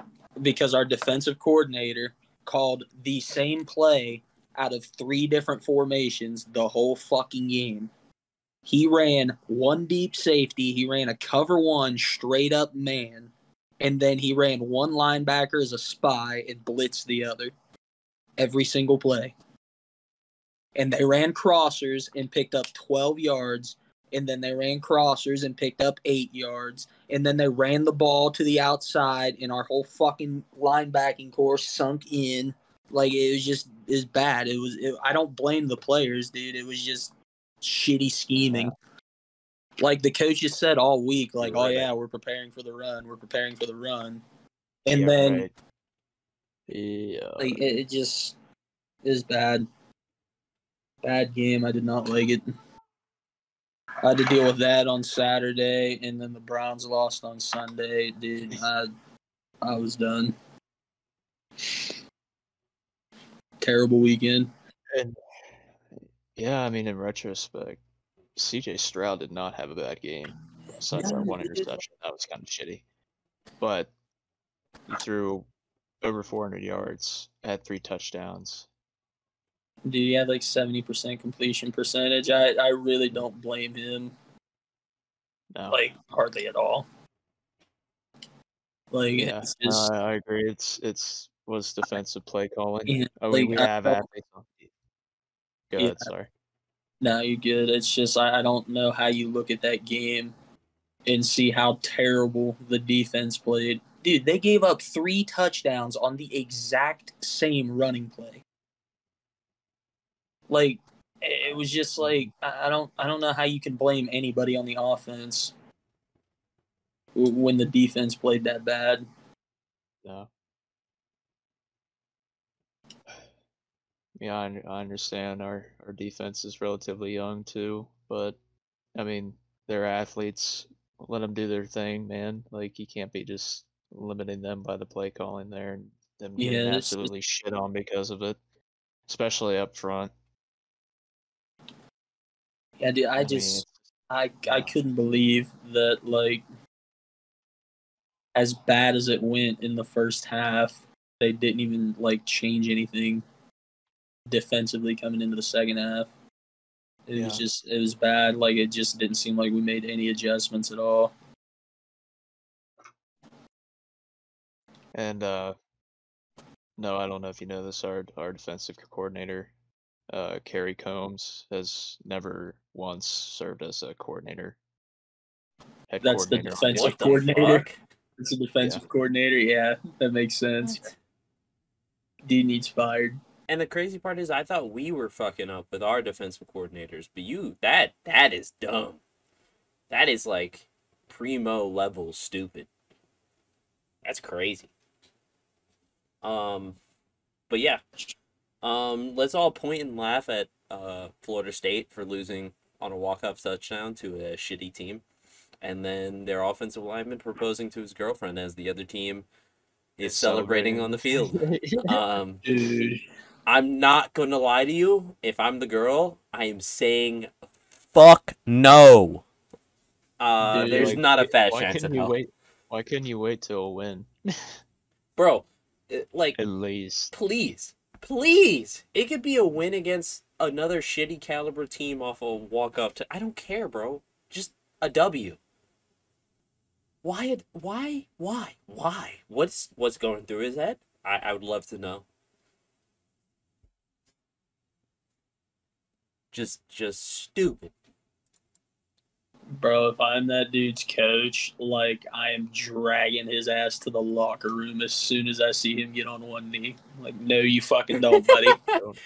Because our defensive coordinator called the same play out of 3 different formations the whole fucking game. He ran one deep safety. He ran a cover 1 straight up man. And then he ran one linebacker as a spy and blitzed the other. Every single play. And they ran crossers and picked up 12 yards. And then they ran crossers and picked up 8 yards. And then they ran the ball to the outside, and our whole fucking linebacking core sunk in. Like, it was bad. I don't blame the players, dude. It was just shitty scheming. Like, the coaches said all week, like, oh yeah, we're preparing for the run. And then right. Yeah. like, it just is bad. Bad game. I did not like it. I had to deal with that on Saturday, and then the Browns lost on Sunday. Dude, I was done. Terrible weekend. And, yeah, I mean, in retrospect, CJ Stroud did not have a bad game. Besides that one interception, that was kind of shitty. But he threw over 400 yards, had 3 touchdowns. Dude, he had like 70% completion percentage. I really don't blame him. No. Like, hardly at all. Like Yeah, it's just I agree. It's was defensive play calling. yeah, I mean, like we I have don't athletes on. Go yeah, ahead, sorry. no, you're good. It's just I don't know how you look at that game and see how terrible the defense played. Dude, they gave up 3 touchdowns on the exact same running play. Like it was just like I don't know how you can blame anybody on the offense when the defense played that bad. No. Yeah, I understand our defense is relatively young too, but I mean, they're athletes. Let them do their thing, man. Like you can't be just limiting them by the play calling there and them getting Yeah, it's just absolutely shit on because of it, especially up front. yeah, dude, I mean, it's I uh, couldn't believe that like as bad as it went in the first half, they didn't even like change anything defensively coming into the second half. yeah. It was bad. Like it just didn't seem like we made any adjustments at all. And no, I don't know if you know this. Our defensive coordinator, Kerry Combs, has never once served as a coordinator, head That's the coordinator on his defensive What the team. coordinator. fuck? It's the Yeah. defensive coordinator. Yeah, that makes sense. What? Dude needs fired. And the crazy part is, I thought we were fucking up with our defensive coordinators, but that is dumb. That is like primo level stupid. That's crazy. Um, but yeah, let's all point and laugh at Florida State for losing on a walk-off touchdown to a shitty team, and then their offensive lineman proposing to his girlfriend as the other team is Is celebrating on celebrating. the field. Um, Dude, I'm not gonna lie to you. If I'm the girl, I am saying, fuck no. dude. There's Like, not a fast why chance couldn't in you hell, wait? Why couldn't you wait till a win? bro. Like, At least. please, please. It could be a win against another shitty caliber team off a walk up to. I don't care, bro. Just a W. Why? Why? What's going through his head? I would love to know. Just stupid. Bro, if I'm that dude's coach, like I am dragging his ass to the locker room as soon as I see him get on one knee. Like, no, you fucking don't, buddy. Don't-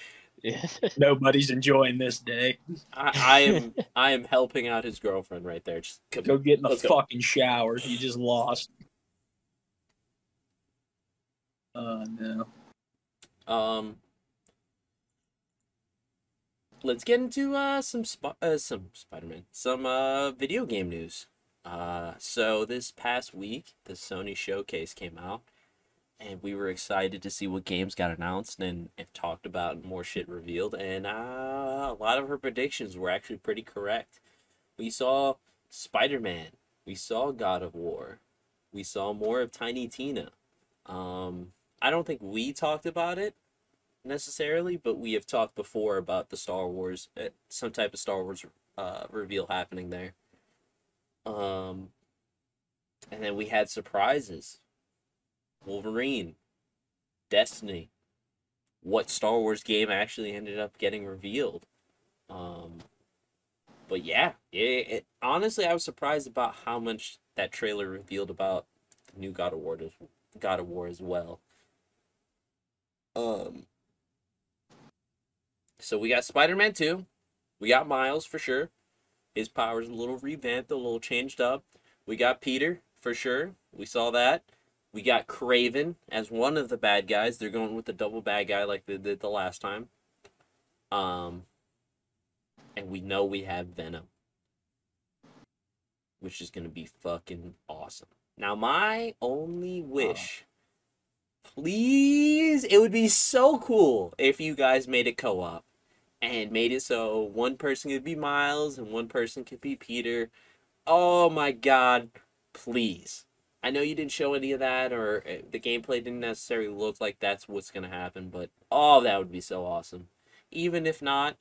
Yeah. Nobody's enjoying this day. I am helping out his girlfriend right there. Just come Go on, get in the let's go. fucking shower. You just lost. Oh no. Um, let's get into some Spider-Man, some video game news. So this past week, the Sony showcase came out, and we were excited to see what games got announced and talked about and more shit revealed. And a lot of her predictions were actually pretty correct. We saw Spider-Man. We saw God of War. We saw more of Tiny Tina. I don't think we talked about it necessarily, but we have talked before about the Star Wars, some type of Star Wars reveal happening there. Um, and then we had surprises. Wolverine, Destiny. What Star Wars game actually ended up getting revealed? Um, but yeah, honestly, I was surprised about how much that trailer revealed about the new God of War as well. Um, so we got Spider-Man 2. We got Miles for sure. His power's a little revamped, a little changed up. We got Peter for sure. We saw that. We got Craven as one of the bad guys. They're going with the double bad guy like they did the last time. Um, and we know we have Venom, which is gonna be fucking awesome. Now, my only wish, please, it would be so cool if you guys made it co-op and made it so one person could be Miles and one person could be Peter. Oh my god, please. I know you didn't show any of that, or the gameplay didn't necessarily look like that's what's gonna happen, but oh, that would be so awesome. Even if not,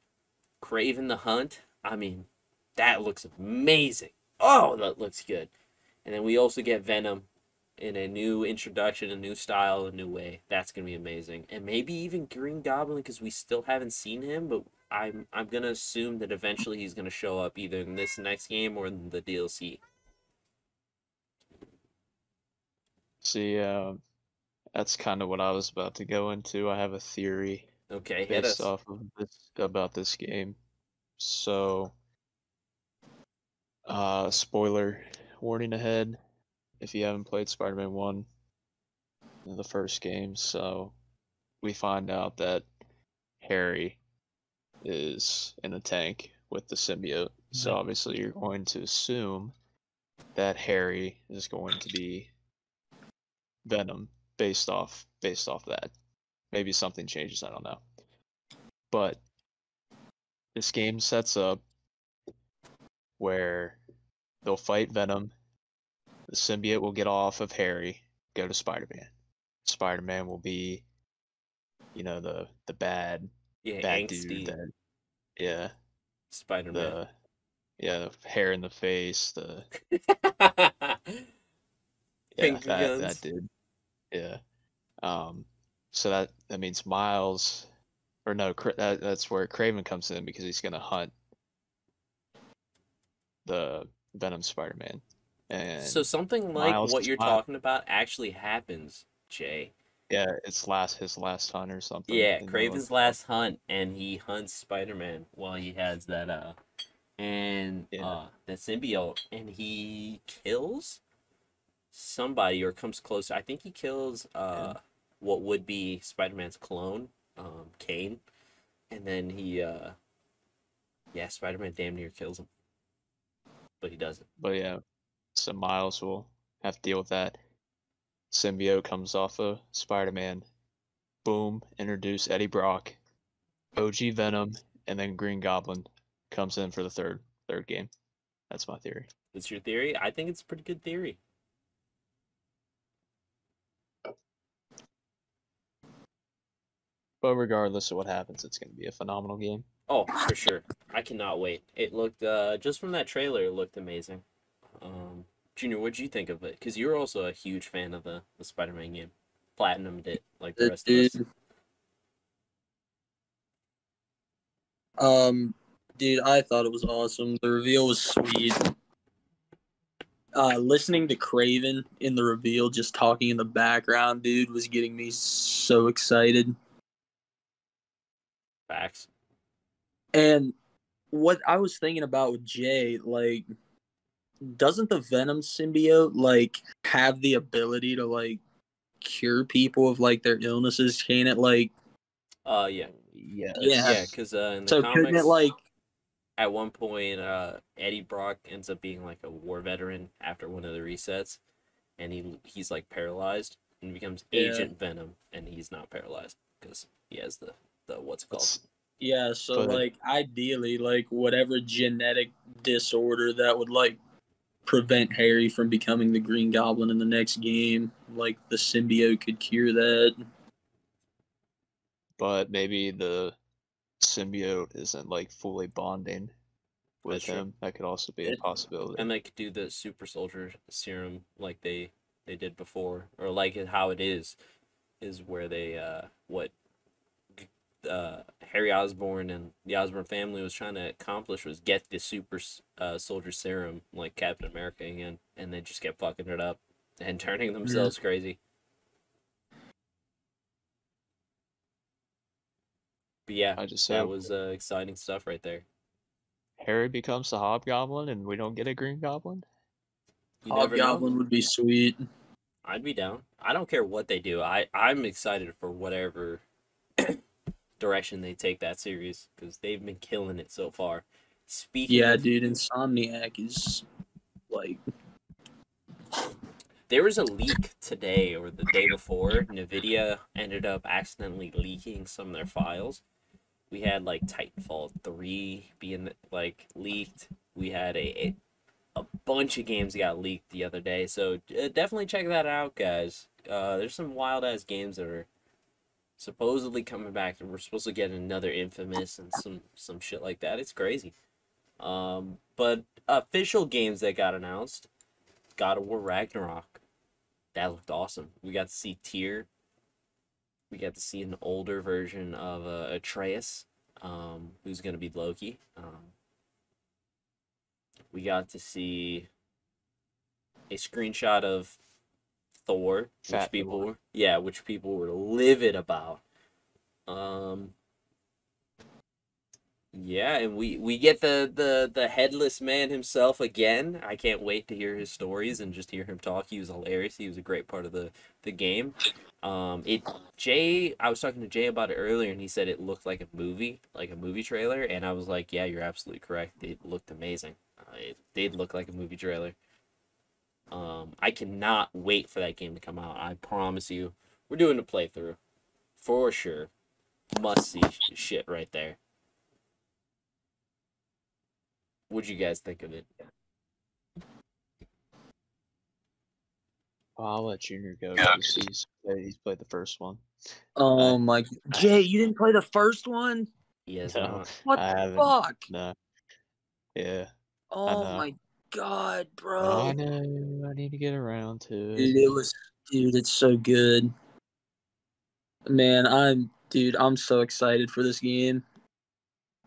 Craven the Hunt, I mean, that looks amazing. Oh, that looks good. And then we also get Venom. in a new introduction, a new style, a new way. That's gonna be amazing. And maybe even Green Goblin, because we still haven't seen him, but I'm gonna assume that eventually he's gonna show up either in this next game or in the DLC. See, that's kind of what I was about to go into. I have a theory Okay, hit based us. off of this about this game. So, spoiler warning ahead if you haven't played Spider-Man 1, the first game. So, we find out that Harry is in a tank with the symbiote. So, obviously, you're going to assume that Harry is going to be Venom based off that. Maybe something changes, I don't know. But this game sets up where they'll fight Venom, the symbiote will get off of Harry, go to Spider-Man. Spider-Man will be, the bad Yeah, dude angsty that, yeah, Spider-Man. the the hair in the face, the yeah, Finger that guns. dude. Yeah. So that means Miles, or no, that's where Craven comes in because he's gonna hunt the Venom Spider-Man, So and something like Miles what is you're Miles. talking about actually happens, Jay. Yeah, it's his last hunt or something Yeah, in the Craven's last hunt, and he hunts Spider-Man while he has that yeah, the symbiote, and he kills somebody or comes close. I think he kills yeah. what would be Spider-Man's clone, Kane, and then Spider-Man damn near kills him, but he doesn't. But yeah, so Miles will have to deal with that. Symbiote comes off of Spider-Man. Boom, introduce Eddie Brock, OG Venom, and then Green Goblin comes in for the third game. That's my theory. That's your theory? I think it's a pretty good theory. But regardless of what happens, it's going to be a phenomenal game. Oh, for sure. I cannot wait. It looked just from that trailer, it looked amazing. Junior, what'd you think of it? Because you're also a huge fan of the Spider-Man game. Platinumed it like the rest of us. Dude, um, dude, I thought it was awesome. The reveal was sweet. Listening to Craven in the reveal, just talking in the background, dude, was getting me so excited. Facts. And what I was thinking about with Jay, like, doesn't the Venom symbiote like have the ability to like cure people of like their illnesses? Can it like? Yeah. Yeah. Yeah, because in the So couldn't it comics, like? at one point, Eddie Brock ends up being like a war veteran after one of the resets, and he's like paralyzed and becomes Yeah. Agent Venom, and he's not paralyzed because he has the what's it called? It's, Yeah. So but like, ideally, like whatever genetic disorder that would like prevent Harry from becoming the Green Goblin in the next game, like the symbiote could cure that. maybe the symbiote isn't like fully bonding That's with true. him. That could also be a possibility. And they could do the super soldier serum like they did before, or like how it is where they what Harry Osborn and the Osborn family was trying to accomplish was get the super soldier serum like Captain America again, and they just kept fucking it up and turning themselves crazy. But yeah, I just that hope was exciting stuff right there. Harry becomes the Hobgoblin and we don't get a Green Goblin. You never know. Hobgoblin would be sweet. I'd be down. I don't care what they do. I'm excited for whatever direction they take that series because they've been killing it so far. Speaking Yeah, of, dude, Insomniac is like, there was a leak today or the day before. Nvidia ended up accidentally leaking some of their files. We had like Titanfall 3 being like leaked. We had a bunch of games got leaked the other day. So definitely check that out, guys. There's some wild ass games that are supposedly coming back, and we're supposed to get another Infamous and some shit like that. It's crazy. But official games that got announced: God of War Ragnarok, that looked awesome. We got to see Tyr. We got to see an older version of Atreus, who's gonna be Loki. We got to see a screenshot of Thor, Fat Thor. which people were livid about. Um, yeah, and we get the headless man himself again. I can't wait to hear his stories and just hear him talk. He was hilarious. He was a great part of the game. I was talking to Jay about it earlier, and he said it looked like a movie trailer, and I was like, yeah, you're absolutely correct. It looked amazing. It did look like a movie trailer. I cannot wait for that game to come out. I promise you, we're doing a playthrough for sure. Must see shit right there. What'd you guys think of it? I'll let Junior go because he's played the first one. Oh my, Jay, you didn't play the first one? Yes, No, What I the haven't. fuck? No. Yeah. Oh know. my god, I bro. know. I need to get around to Dude, it. it's so good. Man, I'm so excited for this game.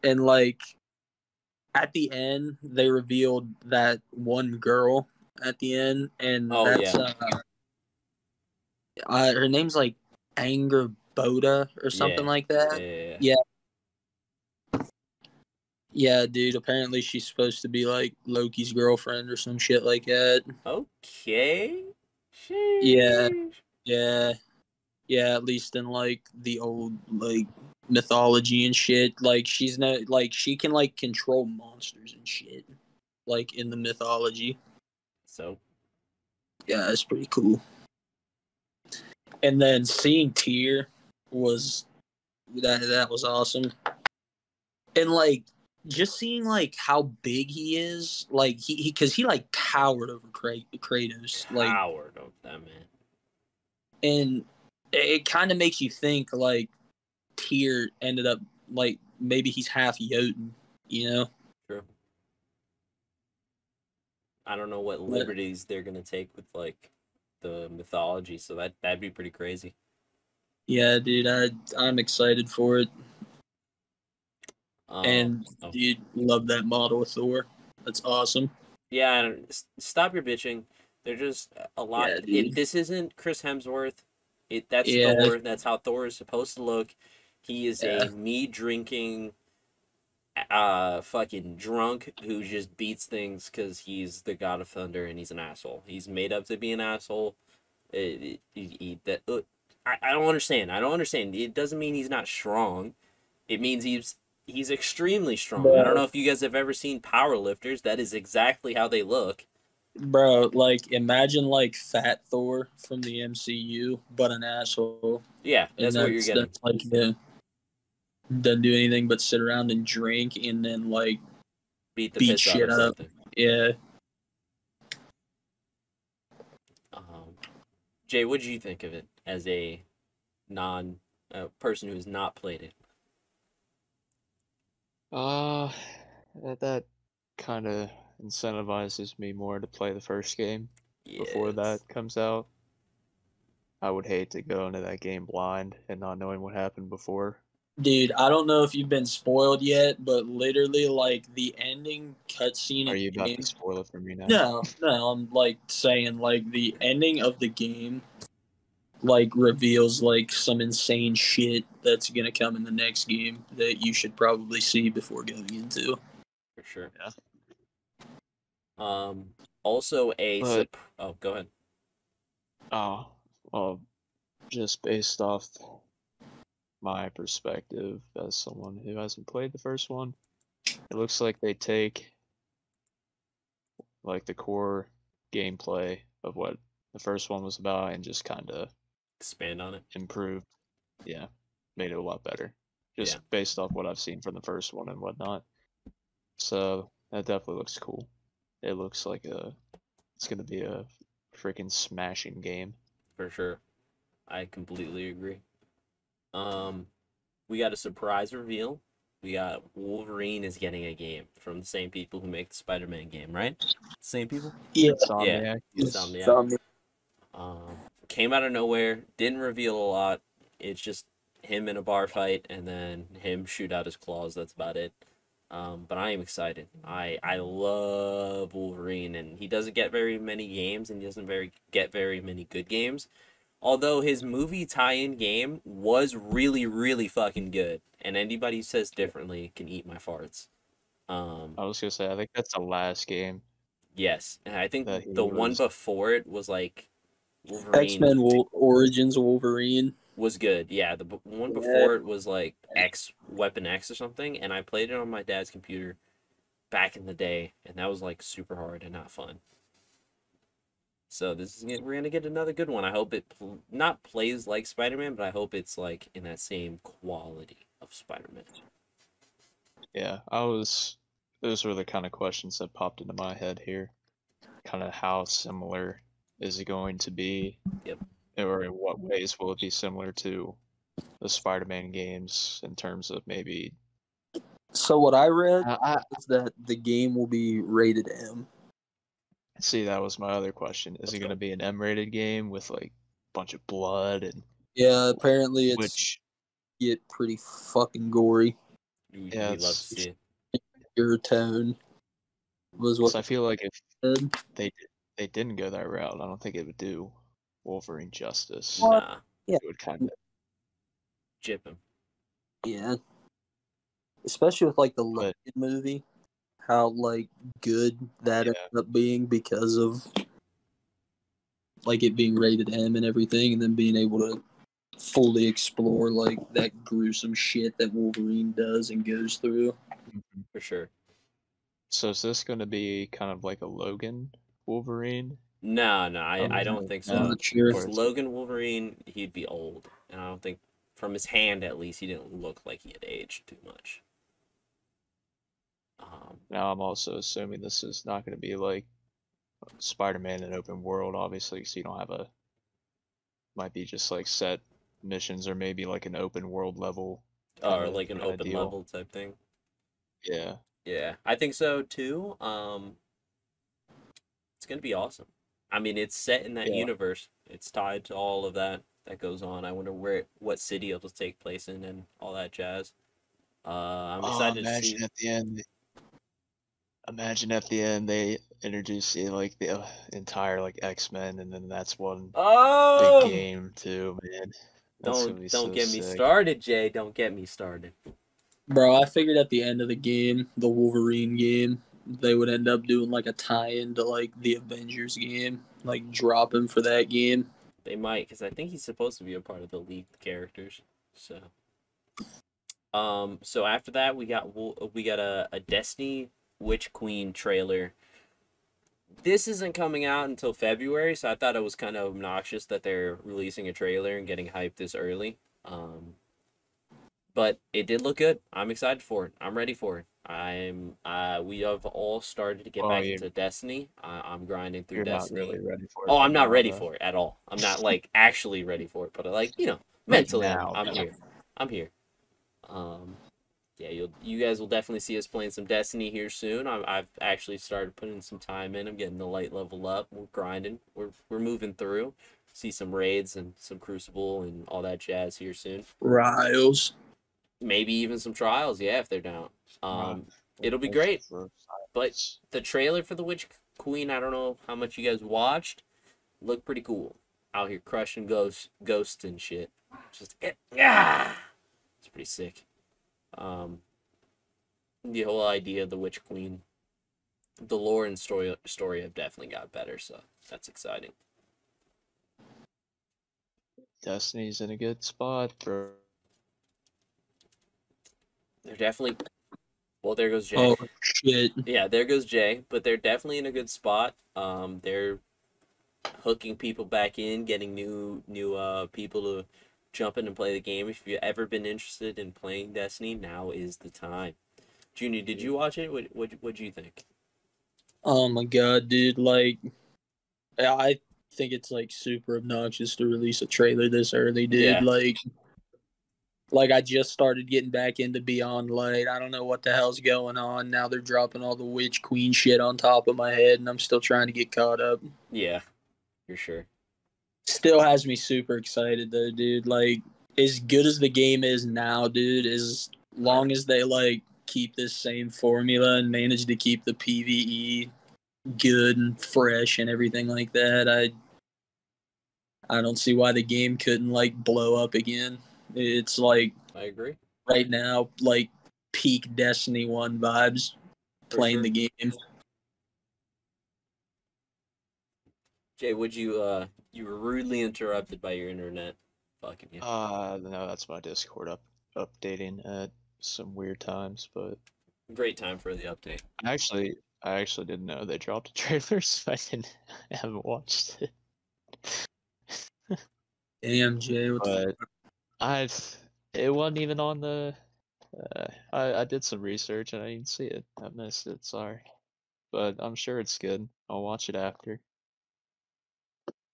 And like at the end, they revealed that one girl at the end, and Oh, that's yeah. Her name's like Anger Boda or something like that. Yeah. Yeah, dude. Apparently, she's supposed to be like Loki's girlfriend or some shit like that. Okay. Yeah, Sheesh. yeah, yeah. At least in like the old like mythology and shit. Like she's not like she can like control monsters and shit. Like in the mythology. So, Yeah, it's pretty cool. And then seeing Tyr was that was awesome. And like just seeing like how big he is, like he because he like towered over Kratos, like, Howard of that man. and it kind of makes you think like Tyr ended up like maybe he's half Jotun, you know? True. I don't know what But, liberties they're gonna take with like the mythology, so that'd be pretty crazy. yeah, dude, I'm excited for it. And Oh. dude, love that model of Thor. That's awesome. Yeah, stop your bitching. They're just a lot. Yeah, dude. This isn't Chris Hemsworth. That's Yeah, Thor. That's how Thor is supposed to look. He is yeah. a mead drinking, fucking drunk who just beats things because he's the god of thunder and he's an asshole. He's made up to be an asshole. I don't understand. I don't understand. It doesn't mean he's not strong. It means he's extremely strong. I don't know if you guys have ever seen power lifters. That is exactly how they look. Bro, like imagine like Fat Thor from the MCU, but an asshole. Yeah, And that's what you're getting. that's like doesn't do anything but sit around and drink and then like Beat the beat piss out shit of up. something. Yeah. Jay, what did you think of it as a non person who has not played it? That kind of incentivizes me more to play the first game before Yes. that comes out. I would hate to go into that game blind and not knowing what happened before. Dude, I don't know if you've been spoiled yet, but literally like the ending cutscene. Are you about to spoil it for me now? No, I'm like saying like the ending of the game like reveals like some insane shit that's gonna come in the next game that you should probably see before going into. For sure. Yeah. Also But, oh, go ahead. oh, well, just based off my perspective as someone who hasn't played the first one, it looks like they take like the core gameplay of what the first one was about and just kind of Expand on it. improved. Yeah, made it a lot better. Just based off what I've seen from the first one and whatnot. So that definitely looks cool. It looks like it's gonna be a freaking smashing game. For sure. I completely agree. We got a surprise reveal. We got Wolverine is getting a game from the same people who make the Spider-Man game, right? Same people? Yeah. Insomniac. Insomniac. came out of nowhere, didn't reveal a lot. It's just him in a bar fight and then him shoot out his claws. That's about it. But I am excited. I love Wolverine, and he doesn't get very many games, and he doesn't get very many good games. Although his movie tie-in game was really, really fucking good, and anybody who says differently can eat my farts. I was gonna say, I think that's the last game Yes, and I think that he the one was. before it was like X-Men Wolverine Origins Wolverine. was good. Yeah, the one before it was like Weapon X or something, and I played it on my dad's computer back in the day, and that was like super hard and not fun. So we're gonna get another good one. I hope it not plays like Spider-Man, but I hope it's like in that same quality of Spider-Man. Yeah, those were the kind of questions that popped into my head here. Kind of how similar is it going to be? Yep. Or in what ways will it be similar to the Spider-Man games in terms of maybe? So what I read is that the game will be rated M. See, that was my other question. Is it going to be an M-rated game with like a bunch of blood and? Yeah, apparently it's Which get pretty fucking gory. We yeah, love to see it. Your tone was what I feel like if said. they didn't go that route, I don't think it would do Wolverine justice. Nah, Yeah. It would kind of. jip him. Yeah. Especially with like the But Logan movie, how like good that Yeah. ended up being because of like it being rated M and everything, and then being able to fully explore like that gruesome shit that Wolverine does and goes through. For sure. So is this going to be kind of like a Logan Wolverine? No, I don't think I'm so. not sure. Because Logan Wolverine, he'd be old, and I don't think, from his hand at least, he didn't look like he had aged too much. Now I'm also assuming this is not going to be like Spider-Man in open world, obviously, so you don't have a. Might be just like set missions or maybe like an open world level. Or like an kinda open deal. level type thing. Yeah. Yeah, I think so too. It's gonna be awesome. I mean, it's set in that Yeah. universe. It's tied to all of that goes on. I wonder what city it'll take place in and all that jazz. I'm excited to see. Imagine at the end they introduce like the entire like X-Men, and then that's one Oh, big game too, man. That's gonna be don't so get me sick. started, Jay. Don't get me started. Bro, I figured at the end of the game, the Wolverine game, they would end up doing like a tie-in to like the Avengers game, like dropping for that game. They might, because I think he's supposed to be a part of the leaked characters. So, so after that we got a Destiny Witch Queen trailer. This isn't coming out until February, so I thought it was kind of obnoxious that they're releasing a trailer and getting hyped this early. But it did look good. I'm excited for it. I'm ready for it. We have all started to get back into Destiny. I'm grinding through You're Destiny. not really ready for it. Oh, I'm not now, ready though. for it at all. I'm not like actually ready for it, but like, mentally now, I'm here. I'm here. Yeah, you guys will definitely see us playing some Destiny here soon. I've actually started putting some time in. I'm getting the light level up. We're grinding. We're moving through. See some raids and some Crucible and all that jazz here soon. Riles. Maybe even some trials, yeah, if they're down. It'll be great. But the trailer for the Witch Queen, I don't know how much you guys watched. Looked pretty cool. Out here crushing ghosts and shit. Yeah, it's pretty sick. The whole idea of the Witch Queen, the lore and story have definitely got better, so that's exciting. Destiny's in a good spot, bro. They're definitely. Well, there goes Jay. Oh shit! Yeah, there goes Jay. But they're definitely in a good spot. They're hooking people back in, getting new people to jump in and play the game. If you've ever been interested in playing Destiny, now is the time. Junior, did you watch it? What'd you think? Oh my god, dude! Like, I think it's like super obnoxious to release a trailer this early, dude. Yeah. Like I just started getting back into Beyond Light. I don't know what the hell's going on. Now they're dropping all the Witch Queen shit on top of my head, and I'm still trying to get caught up. Yeah, for sure. Still has me super excited though, dude. Like, as good as the game is now, dude, as long as they like keep this same formula and manage to keep the PvE good and fresh and everything like that, I don't see why the game couldn't like blow up again. It's like I agree. right now, like peak Destiny 1 vibes For playing sure. the game. Jay, would you were rudely interrupted by your internet. Fucking you. No, that's my Discord updating at some weird times, but Great time for the update. I actually didn't know they dropped a trailer, so I haven't watched it. Damn, Jay, what the But it wasn't even on the. I did some research and I didn't see it. I missed it. Sorry, but I'm sure it's good. I'll watch it after.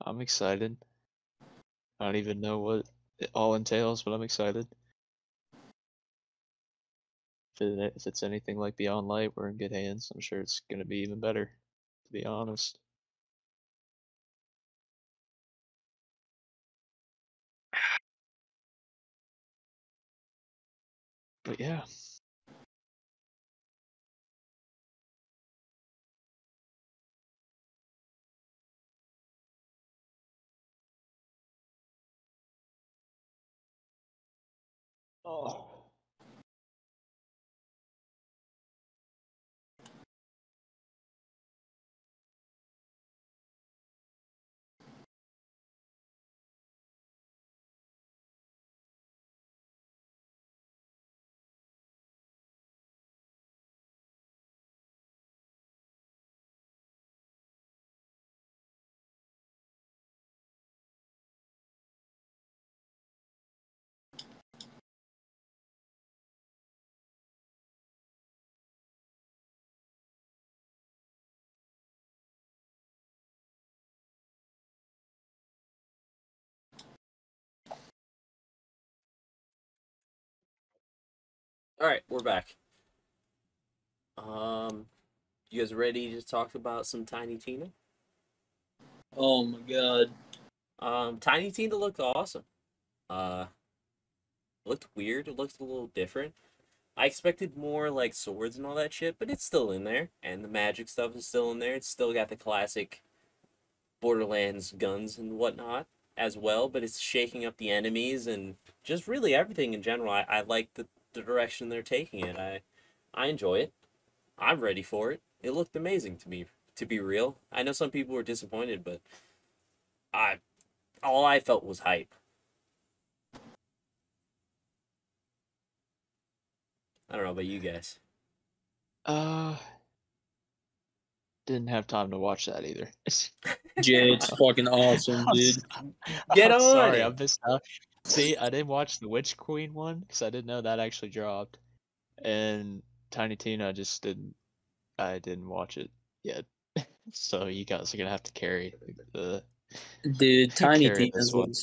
I'm excited. I don't even know what it all entails, but I'm excited. If it's anything like Beyond Light, we're in good hands. I'm sure it's gonna be even better, to be honest. But yeah. Oh. All right, we're back. You guys ready to talk about some Tiny Tina? Oh my god. Tiny Tina looked awesome. Uh, looked weird. It looked a little different. I expected more like swords and all that shit, but it's still in there, and the magic stuff is still in there. It's still got the classic Borderlands guns and whatnot as well, but it's shaking up the enemies and just really everything in general. I like the direction they're taking it. I enjoy it. I'm ready for it. It looked amazing to me, to be real. I know some people were disappointed, but I all I felt was hype. I don't know about you guys. Uh, didn't have time to watch that either. Jay, it's fucking awesome, dude. Get I'm on sorry, I it. missed out. See, I didn't watch the Witch Queen one because I didn't know that actually dropped, and Tiny Tina I didn't watch it yet. So you guys are gonna have to carry the Dude, Tiny carry this Tina's one.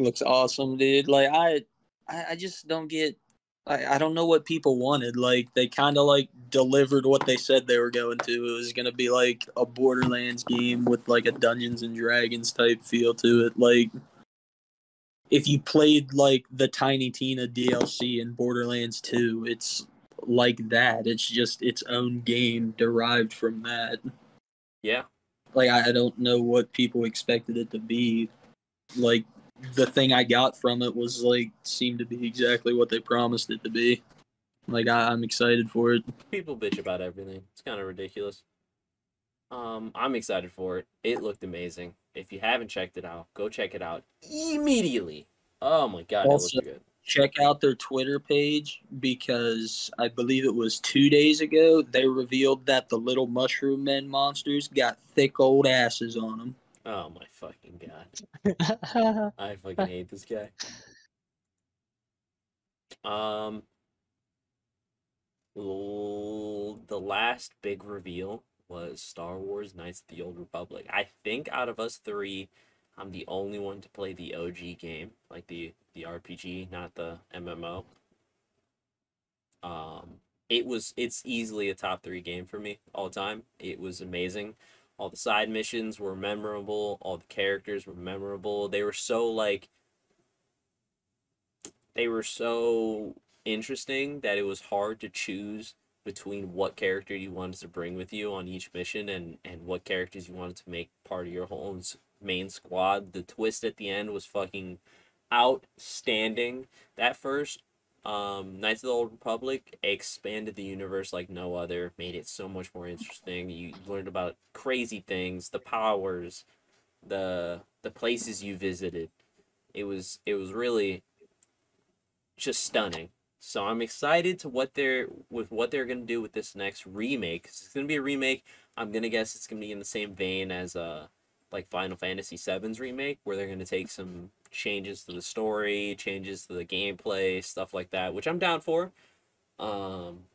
looks awesome, dude. Like I just don't get. I don't know what people wanted. Like they kind of like delivered what they said they were going to. It was gonna be like a Borderlands game with like a Dungeons and Dragons type feel to it. Like if you played like the Tiny Tina DLC in Borderlands 2, it's like that. It's just its own game derived from that. Yeah. Like I don't know what people expected it to be. Like the thing I got from it was like seemed to be exactly what they promised it to be. Like I'm excited for it. People bitch about everything. It's kind of ridiculous. I'm excited for it. It looked amazing. If you haven't checked it out, go check it out immediately. Oh my god, it Also, looked good. check out their Twitter page because I believe it was 2 days ago they revealed that the little mushroom men monsters got thick old asses on them. Oh my fucking god. I fucking hate this guy. Um, the last big reveal was Star Wars Knights of the Old Republic. I think out of us three, I'm the only one to play the OG game, like the RPG, not the MMO. It's easily a top three game for me all time. It was amazing. All the side missions were memorable. All the characters were memorable. They were so interesting that it was hard to choose between what character you wanted to bring with you on each mission and what characters you wanted to make part of your whole main squad. The twist at the end was fucking outstanding. That first Knights of the Old Republic expanded the universe like no other, made it so much more interesting. You learned about crazy things, the powers, the places you visited. It was really just stunning. So I'm excited to what they're gonna do with this next remake. 'Cause it's gonna be a remake. I'm gonna guess it's gonna be in the same vein as like Final Fantasy VII's remake, where they're gonna take some changes to the story, changes to the gameplay, stuff like that, which I'm down for. Um,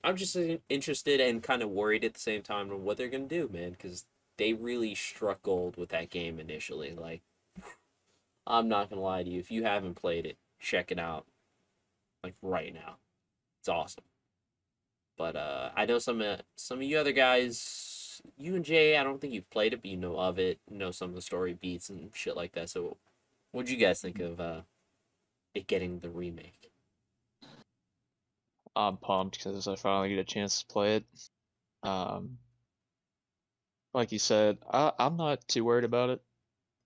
I'm just interested and kind of worried at the same time on what they're gonna do, man, because they really struck gold with that game initially. Like, I'm not gonna lie to you, if you haven't played it, check it out like right now. It's awesome. But I know some of you other guys, you and Jay, I don't think you've played it, but you know of it, you know some of the story beats and shit like that. So, what'd you guys think of it getting the remake? I'm pumped because I finally get a chance to play it. Um, like you said, I'm not too worried about it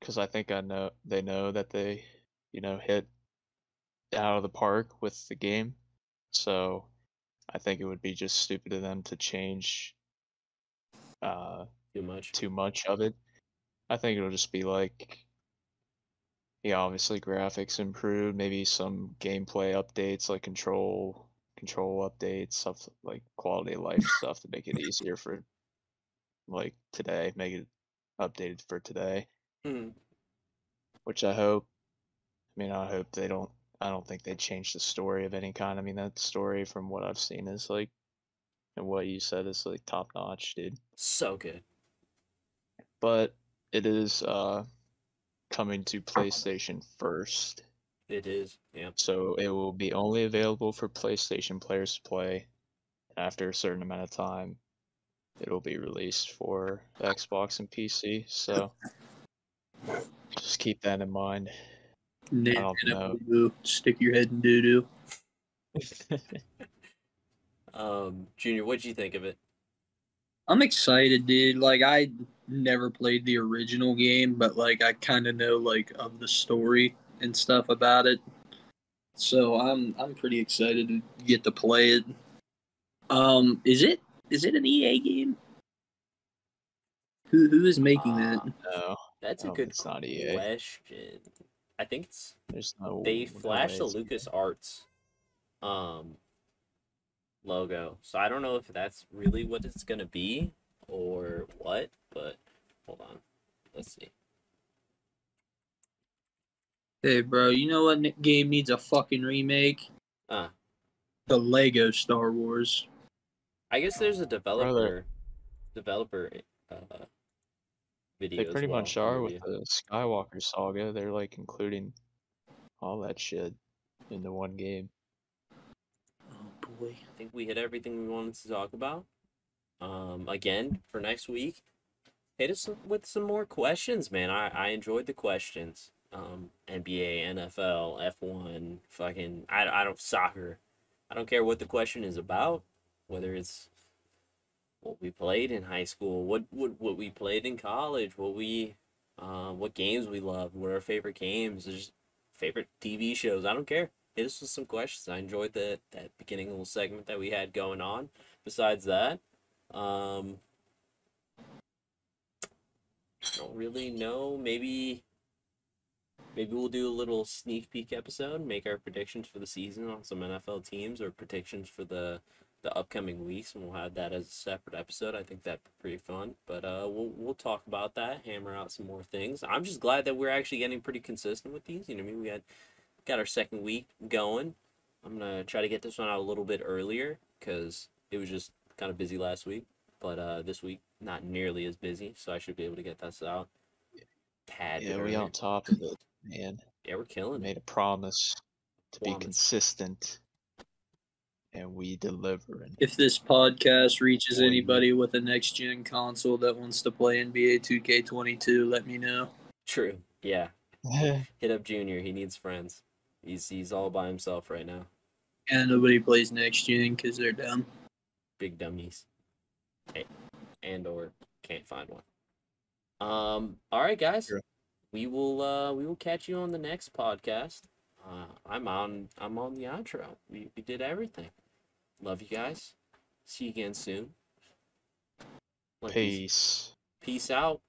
because I think they know that they, hit out of the park with the game. So I think it would be just stupid of them to change uh Too much? too much of it. I think it'll just be like, yeah, obviously graphics improved, maybe some gameplay updates like control updates, stuff like quality of life stuff to make it easier for like today, make it updated for today, Hmm. which I hope. I mean, I hope they don't. I don't think they change the story of any kind. I mean, that story from what I've seen is like, and what you said is like top notch, dude. So good. But it is coming to PlayStation first, It is. Yeah. so it will be only available for PlayStation players to play. After a certain amount of time, it'll be released for Xbox and PC. So just keep that in mind. I don't know. Nintendo, stick your head in doo doo. Junior, what'd you think of it? I'm excited, dude. Like I never played the original game, but like I kind of know like of the story and stuff about it. So I'm pretty excited to get to play it. Is it an EA game? Who is making that? No, That's I a hope good it's not EA. question. I think it's There's they no way flashed the it's EA. Lucas Arts um logo. So I don't know if that's really what it's gonna be or what, but hold on. Let's see. Hey, bro, you know what game needs a fucking remake? Uh, The Lego Star Wars. I guess there's a Brother, developer uh they video as pretty well much in are with review. the Skywalker saga. They're like including all that shit into one game. Oh boy. I think we hit everything we wanted to talk about. Again, for next week, hit us with some more questions, man. I enjoyed the questions. NBA, NFL, F1, fucking I don't soccer. I don't care what the question is about, whether it's what we played in high school, what we played in college, what games we loved, what our favorite games, just favorite TV shows. I don't care. Hit us with some questions. I enjoyed that beginning little segment that we had going on. Besides that, um, I don't really know. Maybe we'll do a little sneak peek episode, make our predictions for the season on some NFL teams or predictions for the upcoming weeks, and we'll have that as a separate episode. I think that'd be pretty fun. But we'll talk about that, hammer out some more things. I'm just glad that we're actually getting pretty consistent with these. You know what I mean? We got our second week going. I'm gonna try to get this one out a little bit earlier because it was just kind of busy last week. But this week not nearly as busy, so I should be able to get this out tad bit Yeah, we earlier. on top of it, man. Yeah, we're We killing it. made a promise to be Promise. consistent. and we delivering. If this podcast reaches Boy. anybody with a next gen console that wants to play NBA 2K22, let me know. True. Yeah. Hit up Junior. He needs friends. He's all by himself right now. And nobody plays next gen because they're dumb. Big dummies. And or can't find one. All right, guys. Sure. We will catch you on the next podcast. I'm on the outro. We did everything. Love you guys. See you again soon. Peace. Peace out.